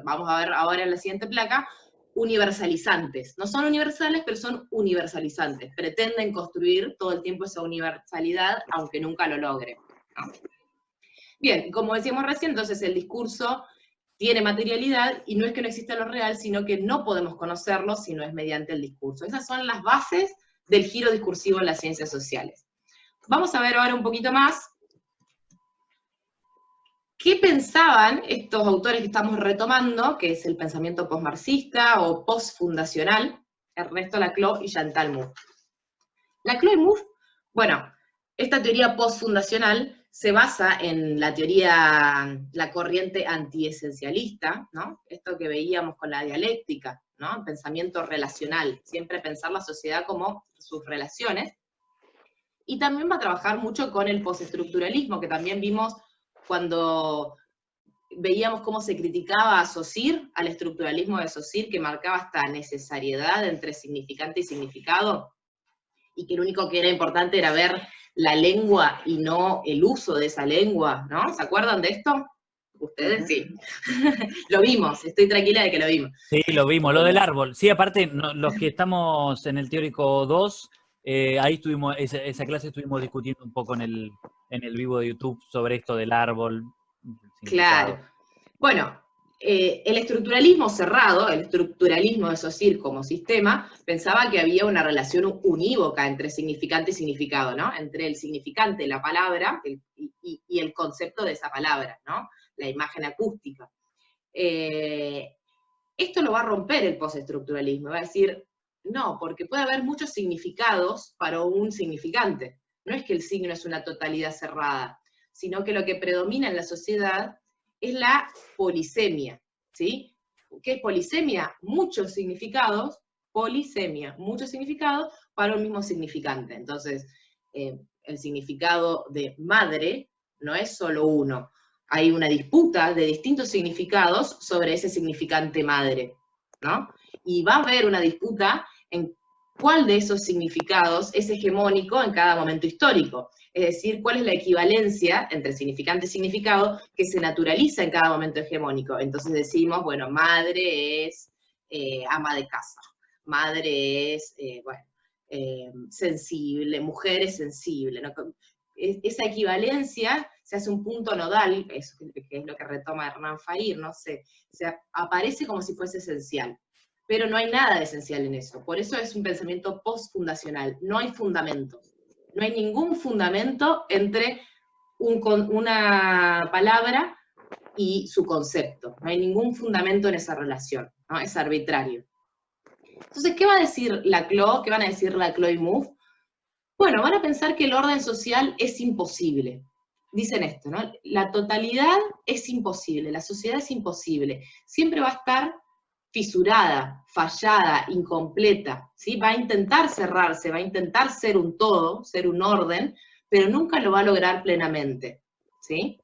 S1: Vamos a ver ahora en la siguiente placa, universalizantes. No son universales, pero son universalizantes. Pretenden construir todo el tiempo esa universalidad, aunque nunca lo logren, ¿no? Bien, como decíamos recién, entonces el discurso tiene materialidad, y no es que no exista lo real, sino que no podemos conocerlo si no es mediante el discurso. Esas son las bases del giro discursivo en las ciencias sociales. Vamos a ver ahora un poquito más qué pensaban estos autores que estamos retomando, que es el pensamiento postmarxista o postfundacional, Ernesto Laclau y Chantal Mouffe. Laclau y Mouffe, bueno, esta teoría postfundacional se basa en la teoría, la corriente antiesencialista, ¿no? Esto que veíamos con la dialéctica, ¿no? El pensamiento relacional, siempre pensar la sociedad como sus relaciones. Y también va a trabajar mucho con el postestructuralismo, que también vimos cuando veíamos cómo se criticaba a Saussure, al estructuralismo de Saussure, que marcaba esta necesariedad entre significante y significado, y que lo único que era importante era ver la lengua y no el uso de esa lengua, ¿no? ¿Se acuerdan de esto? Ustedes sí. Lo vimos, estoy tranquila de que lo vimos.
S2: Sí, lo vimos, lo del árbol. Sí, aparte, los que estamos en el teórico 2, ahí estuvimos, esa clase estuvimos discutiendo un poco en el vivo de YouTube sobre esto del árbol.
S1: Claro. Bueno, el estructuralismo cerrado, el estructuralismo de Saussure como sistema, pensaba que había una relación unívoca entre significante y significado, ¿no? Entre el significante, la palabra, y el concepto de esa palabra, ¿no? La imagen acústica. Esto lo va a romper el postestructuralismo, va a decir, no, porque puede haber muchos significados para un significante. No es que el signo es una totalidad cerrada, sino que lo que predomina en la sociedad es la polisemia, ¿sí? ¿Qué es polisemia? Muchos significados, polisemia, muchos significados para un mismo significante. Entonces, el significado de madre no es solo uno. Hay una disputa de distintos significados sobre ese significante madre, ¿no? Y va a haber una disputa en cuál de esos significados es hegemónico en cada momento histórico. Es decir, cuál es la equivalencia entre significante y significado que se naturaliza en cada momento hegemónico. Entonces decimos, bueno, madre es ama de casa, madre es, sensible, mujer es sensible, ¿no? Esa equivalencia se hace un punto nodal, que es lo que retoma Hernán Fair, ¿no? O sea, aparece como si fuese esencial. Pero no hay nada de esencial en eso. Por eso es un pensamiento postfundacional. No hay fundamentos. No hay ningún fundamento entre una palabra y su concepto. No hay ningún fundamento en esa relación, ¿no? Es arbitrario. Entonces, ¿qué va a decir Laclau? ¿Qué van a decir Laclau y Mouffe? Bueno, van a pensar que el orden social es imposible. Dicen esto, ¿no? La totalidad es imposible, la sociedad es imposible. Siempre va a estar fisurada, fallada, incompleta, ¿sí? Va a intentar cerrarse, va a intentar ser un todo, ser un orden, pero nunca lo va a lograr plenamente, ¿sí?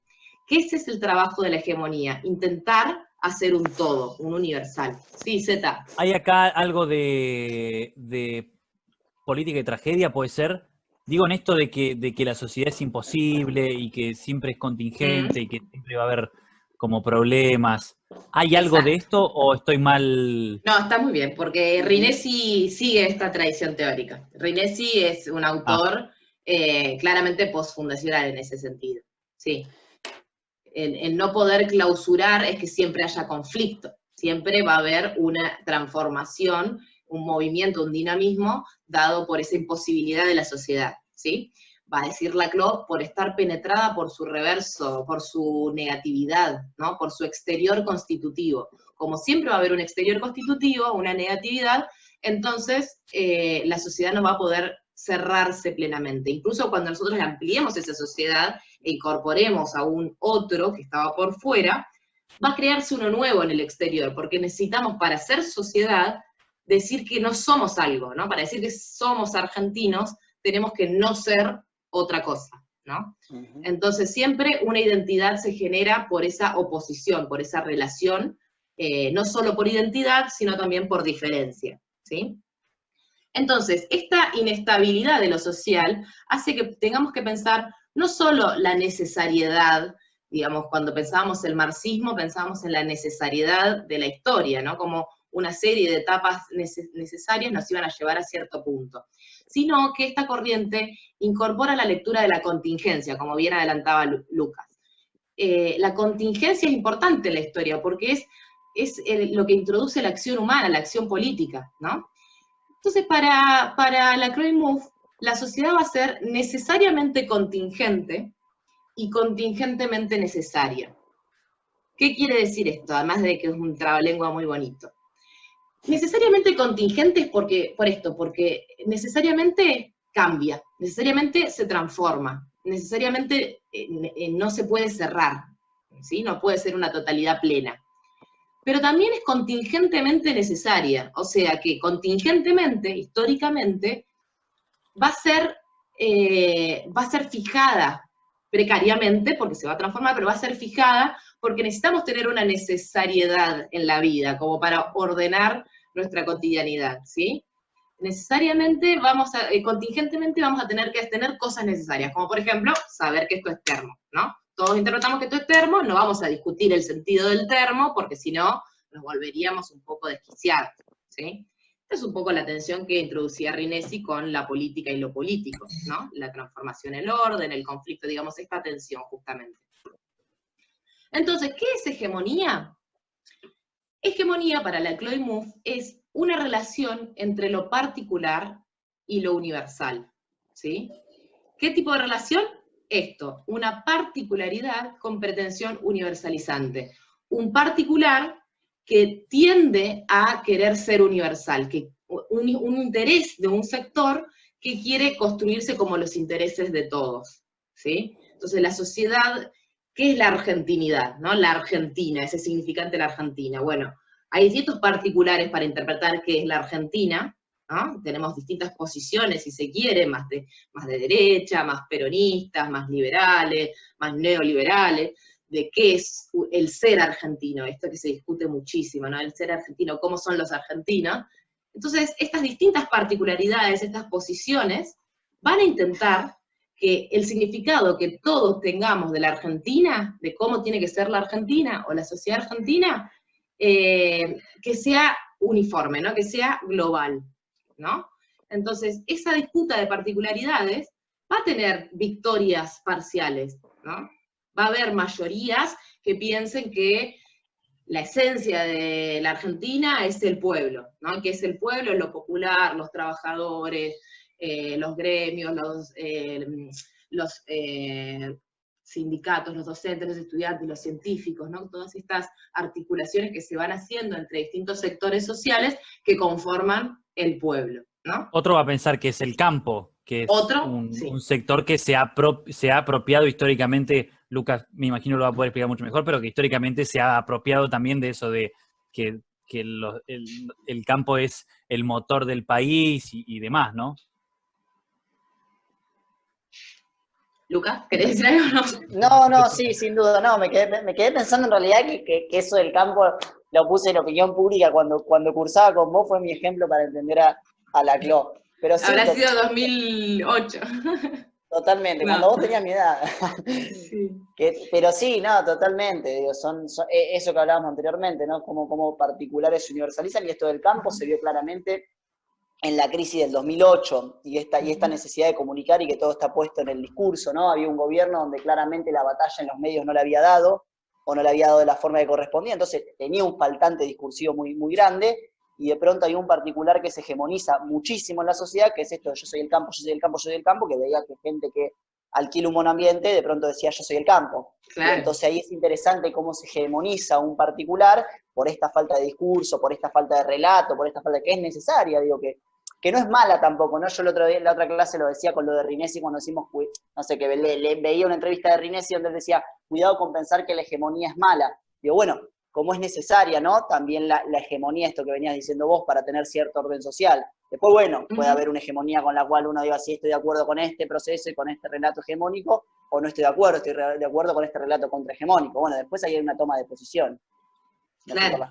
S1: Que ese es el trabajo de la hegemonía, intentar hacer un todo, un universal. Sí, Zeta.
S2: ¿Hay acá algo de política y tragedia, puede ser? Digo en esto de que la sociedad es imposible y que siempre es contingente y que siempre va a haber como problemas. ¿Hay algo de esto o estoy mal?
S1: No, está muy bien, porque Rinesi sigue esta tradición teórica. Rinesi es un autor claramente postfundacional en ese sentido. Sí. El no poder clausurar es que siempre haya conflicto. Siempre va a haber una transformación, un movimiento, un dinamismo, dado por esa imposibilidad de la sociedad, ¿sí? Va a decir Laclau, por estar penetrada por su reverso, por su negatividad, ¿no? Por su exterior constitutivo. Como siempre va a haber un exterior constitutivo, una negatividad, entonces la sociedad no va a poder cerrarse plenamente. Incluso cuando nosotros ampliemos esa sociedad e incorporemos a un otro que estaba por fuera, va a crearse uno nuevo en el exterior, porque necesitamos para ser sociedad decir que no somos algo, ¿no? Para decir que somos argentinos, tenemos que no ser otra cosa, ¿no? Entonces siempre una identidad se genera por esa oposición, por esa relación, no solo por identidad, sino también por diferencia, ¿sí? Entonces, esta inestabilidad de lo social hace que tengamos que pensar no solo la necesariedad, digamos, cuando pensábamos el marxismo, pensábamos en la necesariedad de la historia, ¿no? Como una serie de etapas necesarias nos iban a llevar a cierto punto, sino que esta corriente incorpora la lectura de la contingencia, como bien adelantaba Lucas. La contingencia es importante en la historia, porque es lo que introduce la acción humana, la acción política, ¿no? Entonces, para la Chloe Mouffe, la sociedad va a ser necesariamente contingente y contingentemente necesaria. ¿Qué quiere decir esto? Además de que es un trabalengua muy bonito. Necesariamente contingente es porque necesariamente cambia, necesariamente se transforma, necesariamente no se puede cerrar, ¿sí? No puede ser una totalidad plena. Pero también es contingentemente necesaria, o sea que contingentemente, históricamente, va a ser fijada precariamente, porque se va a transformar, pero va a ser fijada porque necesitamos tener una necesariedad en la vida, como para ordenar nuestra cotidianidad, ¿sí? Necesariamente contingentemente vamos a tener que tener cosas necesarias, como por ejemplo, saber que esto es termo, ¿no? Todos interpretamos que esto es termo, no vamos a discutir el sentido del termo, porque si no, nos volveríamos un poco desquiciados, ¿sí? Esta es un poco la tensión que introducía Rinesi con la política y lo político, ¿no? La transformación en el orden, el conflicto, digamos, esta tensión justamente. Entonces, ¿qué es hegemonía? Hegemonía para la Chloe Mouffe es una relación entre lo particular y lo universal, ¿sí? ¿Qué tipo de relación? Esto, una particularidad con pretensión universalizante. Un particular que tiende a querer ser universal, que un interés de un sector que quiere construirse como los intereses de todos, ¿sí? Entonces la sociedad, ¿qué es la argentinidad, no? La Argentina, ese significante de la Argentina. Bueno, hay distintos particulares para interpretar qué es la Argentina, ¿no? Tenemos distintas posiciones, si se quiere, más de derecha, más peronistas, más liberales, más neoliberales, de qué es el ser argentino, esto que se discute muchísimo, ¿no? El ser argentino, cómo son los argentinos. Entonces, estas distintas particularidades, estas posiciones, van a intentar que el significado que todos tengamos de la Argentina, de cómo tiene que ser la Argentina o la sociedad argentina, que sea uniforme, ¿no? Que sea global, ¿no? Entonces, esa disputa de particularidades va a tener victorias parciales, ¿no? Va a haber mayorías que piensen que la esencia de la Argentina es el pueblo, ¿no? Que es el pueblo, es lo popular, los trabajadores, los gremios, los sindicatos, los docentes, los estudiantes, los científicos, ¿no? Todas estas articulaciones que se van haciendo entre distintos sectores sociales que conforman el pueblo, ¿no?
S2: Otro va a pensar que es el campo, que es
S1: Sí.
S2: un sector que se ha apropiado históricamente, Lucas me imagino lo va a poder explicar mucho mejor, pero que históricamente se ha apropiado también de eso de que el campo es el motor del país y demás, ¿no?
S1: Lucas, ¿querés decir algo?
S3: No, sí, sin duda, no, me quedé pensando en realidad que eso del campo lo puse en opinión pública cuando cursaba con vos, fue mi ejemplo para entender a la Clo. Pero sí,
S1: habrá sido 2008.
S3: Totalmente,
S1: No.
S3: cuando vos tenías mi edad.
S1: Sí.
S3: Pero sí, no, totalmente, digo, eso que hablábamos anteriormente, ¿no? Como particulares se universalizan, y esto del campo se vio claramente en la crisis del 2008, y esta necesidad de comunicar y que todo está puesto en el discurso, ¿no? Había un gobierno donde claramente la batalla en los medios no le había dado, o no le había dado de la forma que correspondía, entonces tenía un faltante discursivo muy, muy grande, y de pronto hay un particular que se hegemoniza muchísimo en la sociedad, que es esto, yo soy el campo, yo soy el campo, yo soy el campo, que veía que gente que alquila un monoambiente de pronto decía yo soy el campo.
S1: Claro.
S3: Entonces ahí es interesante cómo se hegemoniza un particular por esta falta de discurso, por esta falta de relato, por esta falta que es necesaria, digo, que no es mala tampoco, ¿no? Yo en la otra clase lo decía con lo de Rinesi cuando decimos, no sé, que veía una entrevista de Rinesi donde él decía, cuidado con pensar que la hegemonía es mala. Digo, bueno, como es necesaria, ¿no? También la hegemonía, esto que venías diciendo vos, para tener cierto orden social. Después, bueno, puede haber una hegemonía con la cual uno diga, sí, estoy de acuerdo con este proceso y con este relato hegemónico, o no estoy de acuerdo, estoy de acuerdo con este relato contrahegemónico. Bueno, después ahí hay una toma de posición.
S1: Claro.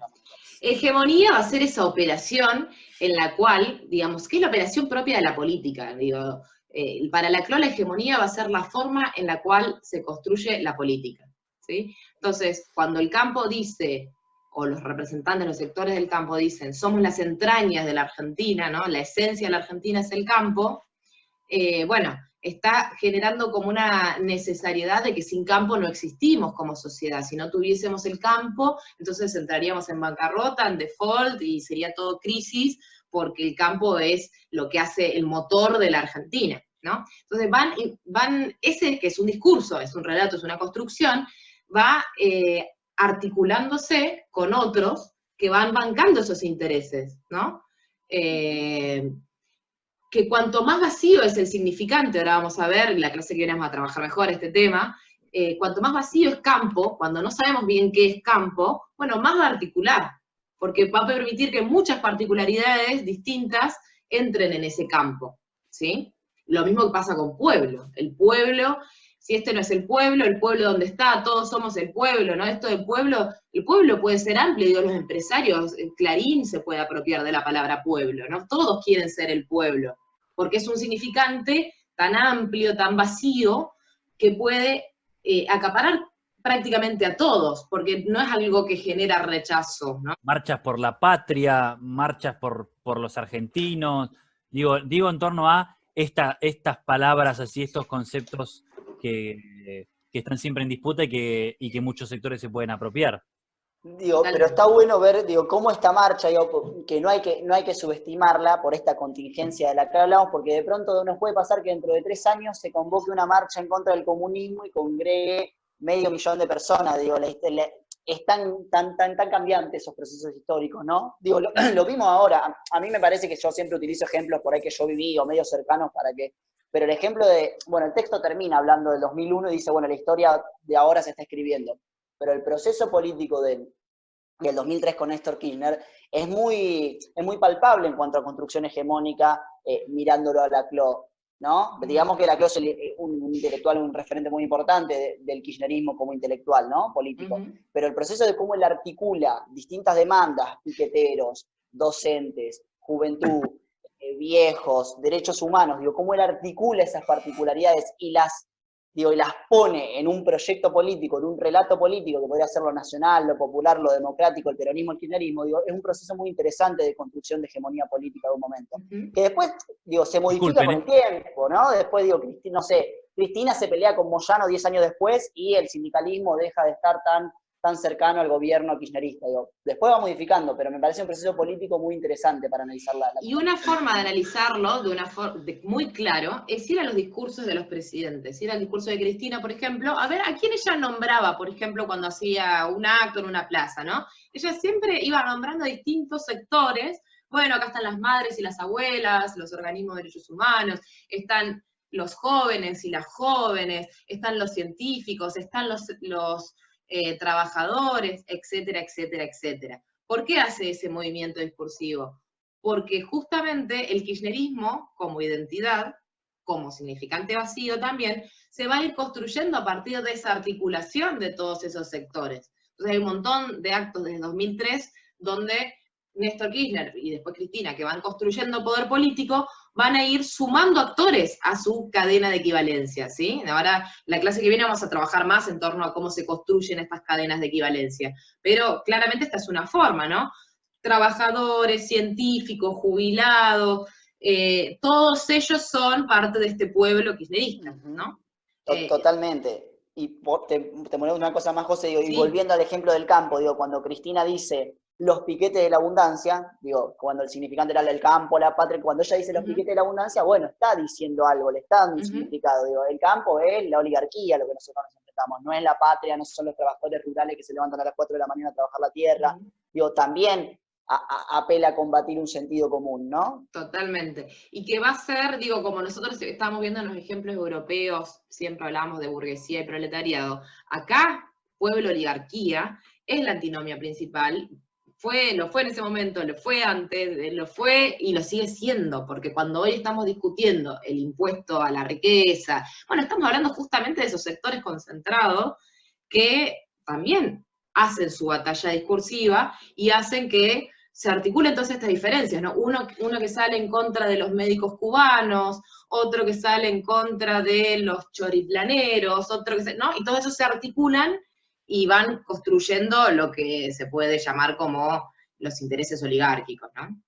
S1: Hegemonía va a ser esa operación en la cual, digamos, que es la operación propia de la política, digo, para la CLO la hegemonía va a ser la forma en la cual se construye la política, ¿sí? Entonces, cuando el campo dice, o los representantes, los sectores del campo dicen, somos las entrañas de la Argentina, ¿no? La esencia de la Argentina es el campo, bueno, está generando como una necesariedad de que sin campo no existimos como sociedad. Si no tuviésemos el campo, entonces entraríamos en bancarrota, en default, y sería todo crisis, porque el campo es lo que hace el motor de la Argentina, ¿no? Entonces ese que es un discurso, es un relato, es una construcción, va articulándose con otros que van bancando esos intereses, ¿no? Que cuanto más vacío es el significante, ahora vamos a ver, en la clase que viene vamos a trabajar mejor este tema, cuanto más vacío es campo, cuando no sabemos bien qué es campo, bueno, más va a articular, porque va a permitir que muchas particularidades distintas entren en ese campo, ¿sí? Lo mismo que pasa con pueblo. El pueblo, si este no es el pueblo donde está, todos somos el pueblo, ¿no? Esto del pueblo, el pueblo puede ser amplio, digo, los empresarios, Clarín se puede apropiar de la palabra pueblo, ¿no? Todos quieren ser el pueblo, porque es un significante tan amplio, tan vacío, que puede acaparar prácticamente a todos, porque no es algo que genera rechazo, ¿no?
S2: Marchas por la patria, marchas por los argentinos, digo en torno a estas palabras, así, estos conceptos que están siempre en disputa y que muchos sectores se pueden apropiar.
S3: Digo, pero está bueno ver, digo, cómo esta marcha, digo, que no hay que subestimarla por esta contingencia de la que hablamos, porque de pronto nos puede pasar que dentro de 3 años se convoque una marcha en contra del comunismo y congregue 500.000 de personas, digo, es tan cambiante esos procesos históricos, ¿no? Digo, lo vimos ahora, a mí me parece que yo siempre utilizo ejemplos por ahí que yo viví o medios cercanos pero el ejemplo bueno, el texto termina hablando del 2001 y dice, bueno, la historia de ahora se está escribiendo, pero el proceso político del 2003 con Néstor Kirchner es muy palpable en cuanto a construcción hegemónica, mirándolo a Laclau, ¿no? Digamos que Laclau es un intelectual, un referente muy importante del kirchnerismo como intelectual, ¿no? Político. Pero el proceso de cómo él articula distintas demandas, piqueteros, docentes, juventud, viejos, derechos humanos, digo, cómo él articula esas particularidades y las pone en un proyecto político, en un relato político, que podría ser lo nacional, lo popular, lo democrático, el peronismo, el kirchnerismo, digo, es un proceso muy interesante de construcción de hegemonía política de un momento. Que después, digo, se modifica con el tiempo, ¿no? Después, digo, no sé, Cristina se pelea con Moyano 10 años después y el sindicalismo deja de estar tan cercano al gobierno kirchnerista. Digo, después va modificando, pero me parece un proceso político muy interesante para analizarla.
S1: Y una forma de analizarlo muy claro es ir a los discursos de los presidentes, ir al discurso de Cristina, por ejemplo, a ver a quién ella nombraba, por ejemplo, cuando hacía un acto en una plaza, ¿no? Ella siempre iba nombrando distintos sectores. Bueno, acá están las madres y las abuelas, los organismos de derechos humanos, están los jóvenes y las jóvenes, están los científicos, están los trabajadores, etcétera, etcétera, etcétera. ¿Por qué hace ese movimiento discursivo? Porque justamente el kirchnerismo, como identidad, como significante vacío también, se va a ir construyendo a partir de esa articulación de todos esos sectores. Entonces hay un montón de actos desde 2003 donde Néstor Kirchner y después Cristina, que van construyendo poder político, van a ir sumando actores a su cadena de equivalencia, ¿sí? Ahora, la clase que viene vamos a trabajar más en torno a cómo se construyen estas cadenas de equivalencia, pero claramente esta es una forma, ¿no? Trabajadores, científicos, jubilados, todos ellos son parte de este pueblo kirchnerista, ¿no?
S3: Totalmente. Y te muevo una cosa más, José, digo,
S1: sí.
S3: Y volviendo al ejemplo del campo, digo, cuando Cristina dice los piquetes de la abundancia, digo, cuando el significante era el campo, la patria, cuando ella dice los piquetes de la abundancia, bueno, está diciendo algo, le está dando un significado, digo, el campo es la oligarquía, lo que nosotros nos enfrentamos, no es la patria, no son los trabajadores rurales que se levantan a las 4 de la mañana a trabajar la tierra, digo, también apela a combatir un sentido común, ¿no?
S1: Totalmente. Y que va a ser, digo, como nosotros estamos viendo en los ejemplos europeos, siempre hablamos de burguesía y proletariado, acá, pueblo oligarquía, es la antinomia principal. Lo fue en ese momento, lo fue antes, lo fue y lo sigue siendo, porque cuando hoy estamos discutiendo el impuesto a la riqueza, bueno, estamos hablando justamente de esos sectores concentrados que también hacen su batalla discursiva y hacen que se articulen todas estas diferencias, ¿no? Uno que sale en contra de los médicos cubanos, otro que sale en contra de los choriplaneros, otro que ¿no? Y todo eso se articulan y van construyendo lo que se puede llamar como los intereses oligárquicos, ¿no?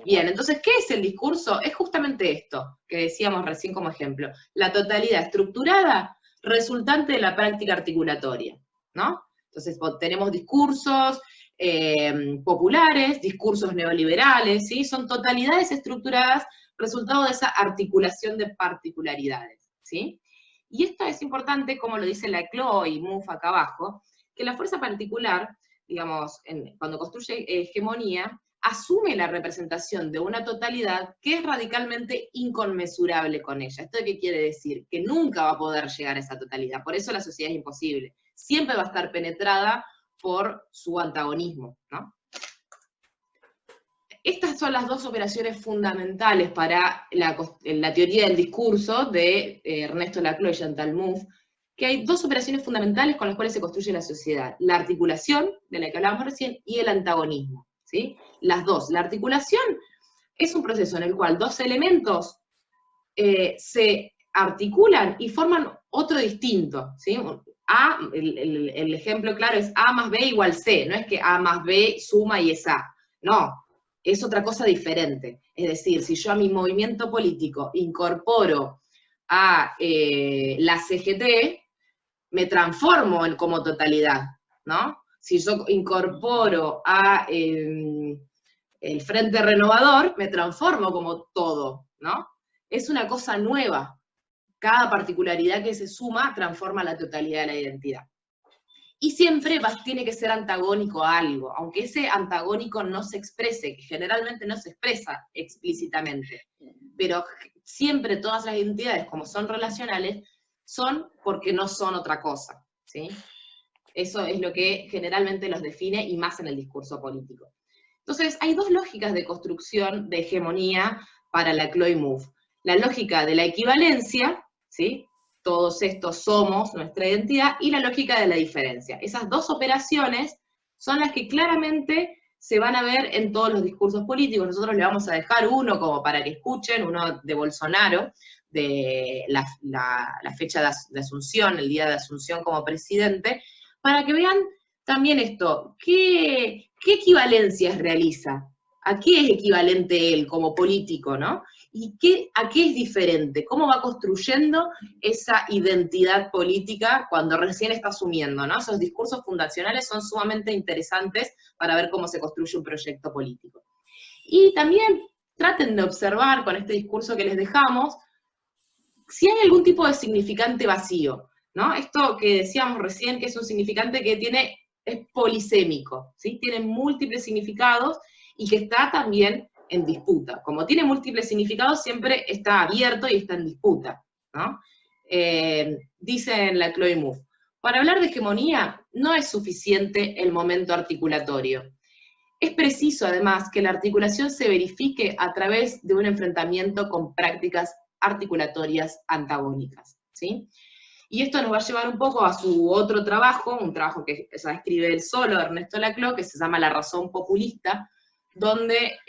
S1: Bien, entonces, ¿qué es el discurso? Es justamente esto que decíamos recién como ejemplo, la totalidad estructurada resultante de la práctica articulatoria, ¿no? Entonces, tenemos discursos populares, discursos neoliberales, ¿sí? Son totalidades estructuradas resultado de esa articulación de particularidades, ¿sí? Y esto es importante, como lo dice Laclau y Mouffe acá abajo, que la fuerza particular, digamos, cuando construye hegemonía, asume la representación de una totalidad que es radicalmente inconmensurable con ella. ¿Esto qué quiere decir? Que nunca va a poder llegar a esa totalidad, por eso la sociedad es imposible. Siempre va a estar penetrada por su antagonismo, ¿no? Estas son las dos operaciones fundamentales para la teoría del discurso de Ernesto Laclau y Chantal Mouffe, que hay dos operaciones fundamentales con las cuales se construye la sociedad. La articulación, de la que hablábamos recién, y el antagonismo, ¿sí? Las dos. La articulación es un proceso en el cual dos elementos se articulan y forman otro distinto, ¿sí? El ejemplo claro es A más B igual C, no es que A más B suma y es A, no, es otra cosa diferente. Es decir, si yo a mi movimiento político incorporo a la CGT, me transformo como totalidad, ¿no? Si yo incorporo a el Frente Renovador, me transformo como todo, ¿no? Es una cosa nueva. Cada particularidad que se suma transforma la totalidad de la identidad. Y siempre tiene que ser antagónico a algo, aunque ese antagónico no se exprese, que generalmente no se expresa explícitamente, pero siempre todas las identidades, como son relacionales, son porque no son otra cosa, ¿sí? Eso es lo que generalmente los define, y más en el discurso político. Entonces, hay dos lógicas de construcción de hegemonía para Laclau y Mouffe. La lógica de la equivalencia, ¿sí? Todos estos somos nuestra identidad, y la lógica de la diferencia. Esas dos operaciones son las que claramente se van a ver en todos los discursos políticos. Nosotros le vamos a dejar uno como para que escuchen, uno de Bolsonaro, de la fecha de Asunción, el día de Asunción como presidente, para que vean también esto, ¿qué equivalencias realiza? ¿A qué es equivalente él como político, no? ¿Y a qué es diferente? ¿Cómo va construyendo esa identidad política cuando recién está asumiendo, ¿no? Esos discursos fundacionales son sumamente interesantes para ver cómo se construye un proyecto político. Y también traten de observar con este discurso que les dejamos si hay algún tipo de significante vacío, ¿no? Esto que decíamos recién, que es un significante que es polisémico, ¿sí? Tiene múltiples significados y que está también en disputa. Como tiene múltiples significados, siempre está abierto y está en disputa, ¿no? Dicen Laclau y Mouffe, para hablar de hegemonía no es suficiente el momento articulatorio. Es preciso, además, que la articulación se verifique a través de un enfrentamiento con prácticas articulatorias antagónicas, ¿sí? Y esto nos va a llevar un poco a su otro trabajo, un trabajo que ya escribe él solo, Ernesto Laclau, que se llama La razón populista, donde,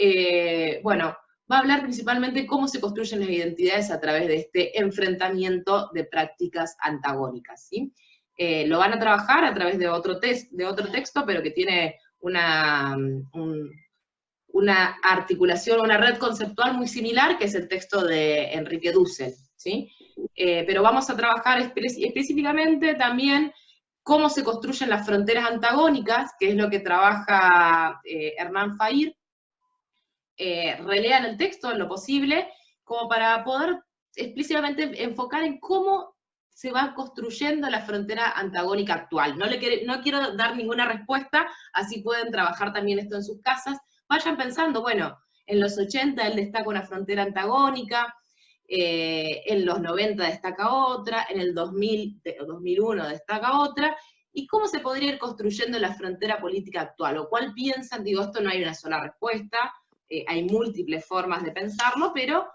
S1: bueno, va a hablar principalmente de cómo se construyen las identidades a través de este enfrentamiento de prácticas antagónicas, ¿sí? Lo van a trabajar a través de otro texto, pero que tiene una articulación, una red conceptual muy similar, que es el texto de Enrique Dussel, ¿sí? Pero vamos a trabajar específicamente también cómo se construyen las fronteras antagónicas, que es lo que trabaja Hernán Fair. Relean el texto en lo posible, como para poder explícitamente enfocar en cómo se va construyendo la frontera antagónica actual. No quiero dar ninguna respuesta, así pueden trabajar también esto en sus casas. Vayan pensando, bueno, en los 80 él destaca una frontera antagónica, en los 90 destaca otra, en el 2001 destaca otra, ¿Y cómo se podría ir construyendo la frontera política actual? ¿O cuál piensan? Digo, esto no hay una sola respuesta, hay múltiples formas de pensarlo, pero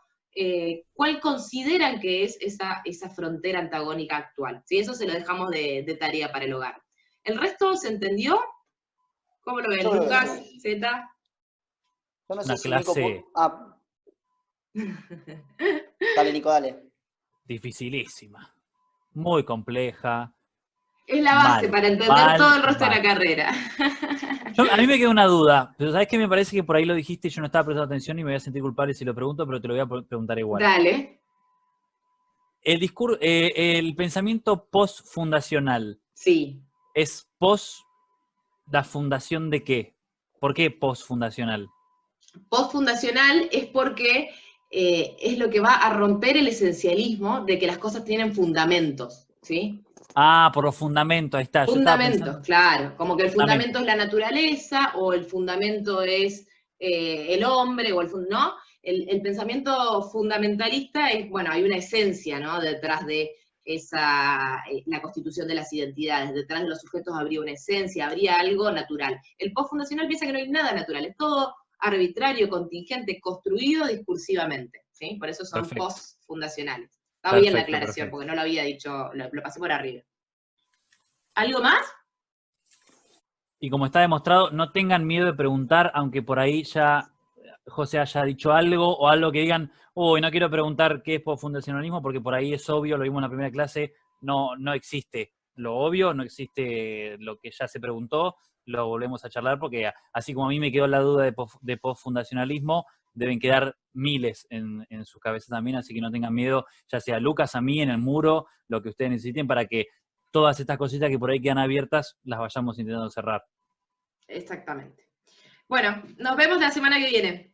S1: ¿cuál consideran que es esa frontera antagónica actual? ¿Sí? Eso se lo dejamos de tarea para el hogar. ¿El resto se entendió? ¿Cómo lo ven,
S3: Yo creo que
S1: Lucas,
S3: sí.
S1: Zeta?
S3: Yo no sé
S2: Una
S3: si Nico...
S2: clase
S3: Dale, Nico, dale.
S2: dificilísima, muy compleja,
S1: Es la base
S2: mal,
S1: para entender todo
S2: mal,
S1: el resto de la
S2: mal.
S1: carrera.
S2: A mí me queda una duda, pero ¿sabes qué? Me parece que por ahí lo dijiste y yo no estaba prestando atención y me voy a sentir culpable si lo pregunto, pero te lo voy a preguntar igual.
S1: Dale.
S2: El pensamiento post-fundacional,
S1: Sí.
S2: ¿es post la fundación de qué? ¿Por qué post-fundacional?
S1: Post-fundacional es porque es lo que va a romper el esencialismo de que las cosas tienen fundamentos, ¿sí?
S2: Ah, por los fundamentos, ahí está. Yo estaba
S1: Fundamentos,
S2: pensando.
S1: claro, como que el
S2: Fundamentos.
S1: fundamento es la naturaleza, o el fundamento es el hombre, o ¿no? El pensamiento fundamentalista es, bueno, hay una esencia, ¿no? Detrás de la constitución de las identidades, detrás de los sujetos habría una esencia, habría algo natural. El postfundacional piensa que no hay nada natural, es todo arbitrario, contingente, construido discursivamente, ¿sí? Por eso son
S2: Perfecto.
S1: postfundacionales. Está bien la
S2: Perfecto,
S1: aclaración,
S2: perfecto.
S1: porque no lo había dicho, lo pasé por arriba. ¿Algo más?
S2: Y como está demostrado, no tengan miedo de preguntar, aunque por ahí ya José haya dicho algo o algo que digan, uy, no quiero preguntar qué es postfundacionalismo, porque por ahí es obvio, lo vimos en la primera clase, no existe lo obvio, no existe lo que ya se preguntó, lo volvemos a charlar, porque así como a mí me quedó la duda de postfundacionalismo, deben quedar miles en sus cabezas también, así que no tengan miedo, ya sea Lucas, a mí, en el muro, lo que ustedes necesiten para que todas estas cositas que por ahí quedan abiertas las vayamos intentando cerrar.
S1: Exactamente. Bueno, nos vemos la semana que viene.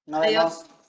S3: Nos
S1: Adiós.
S3: vemos.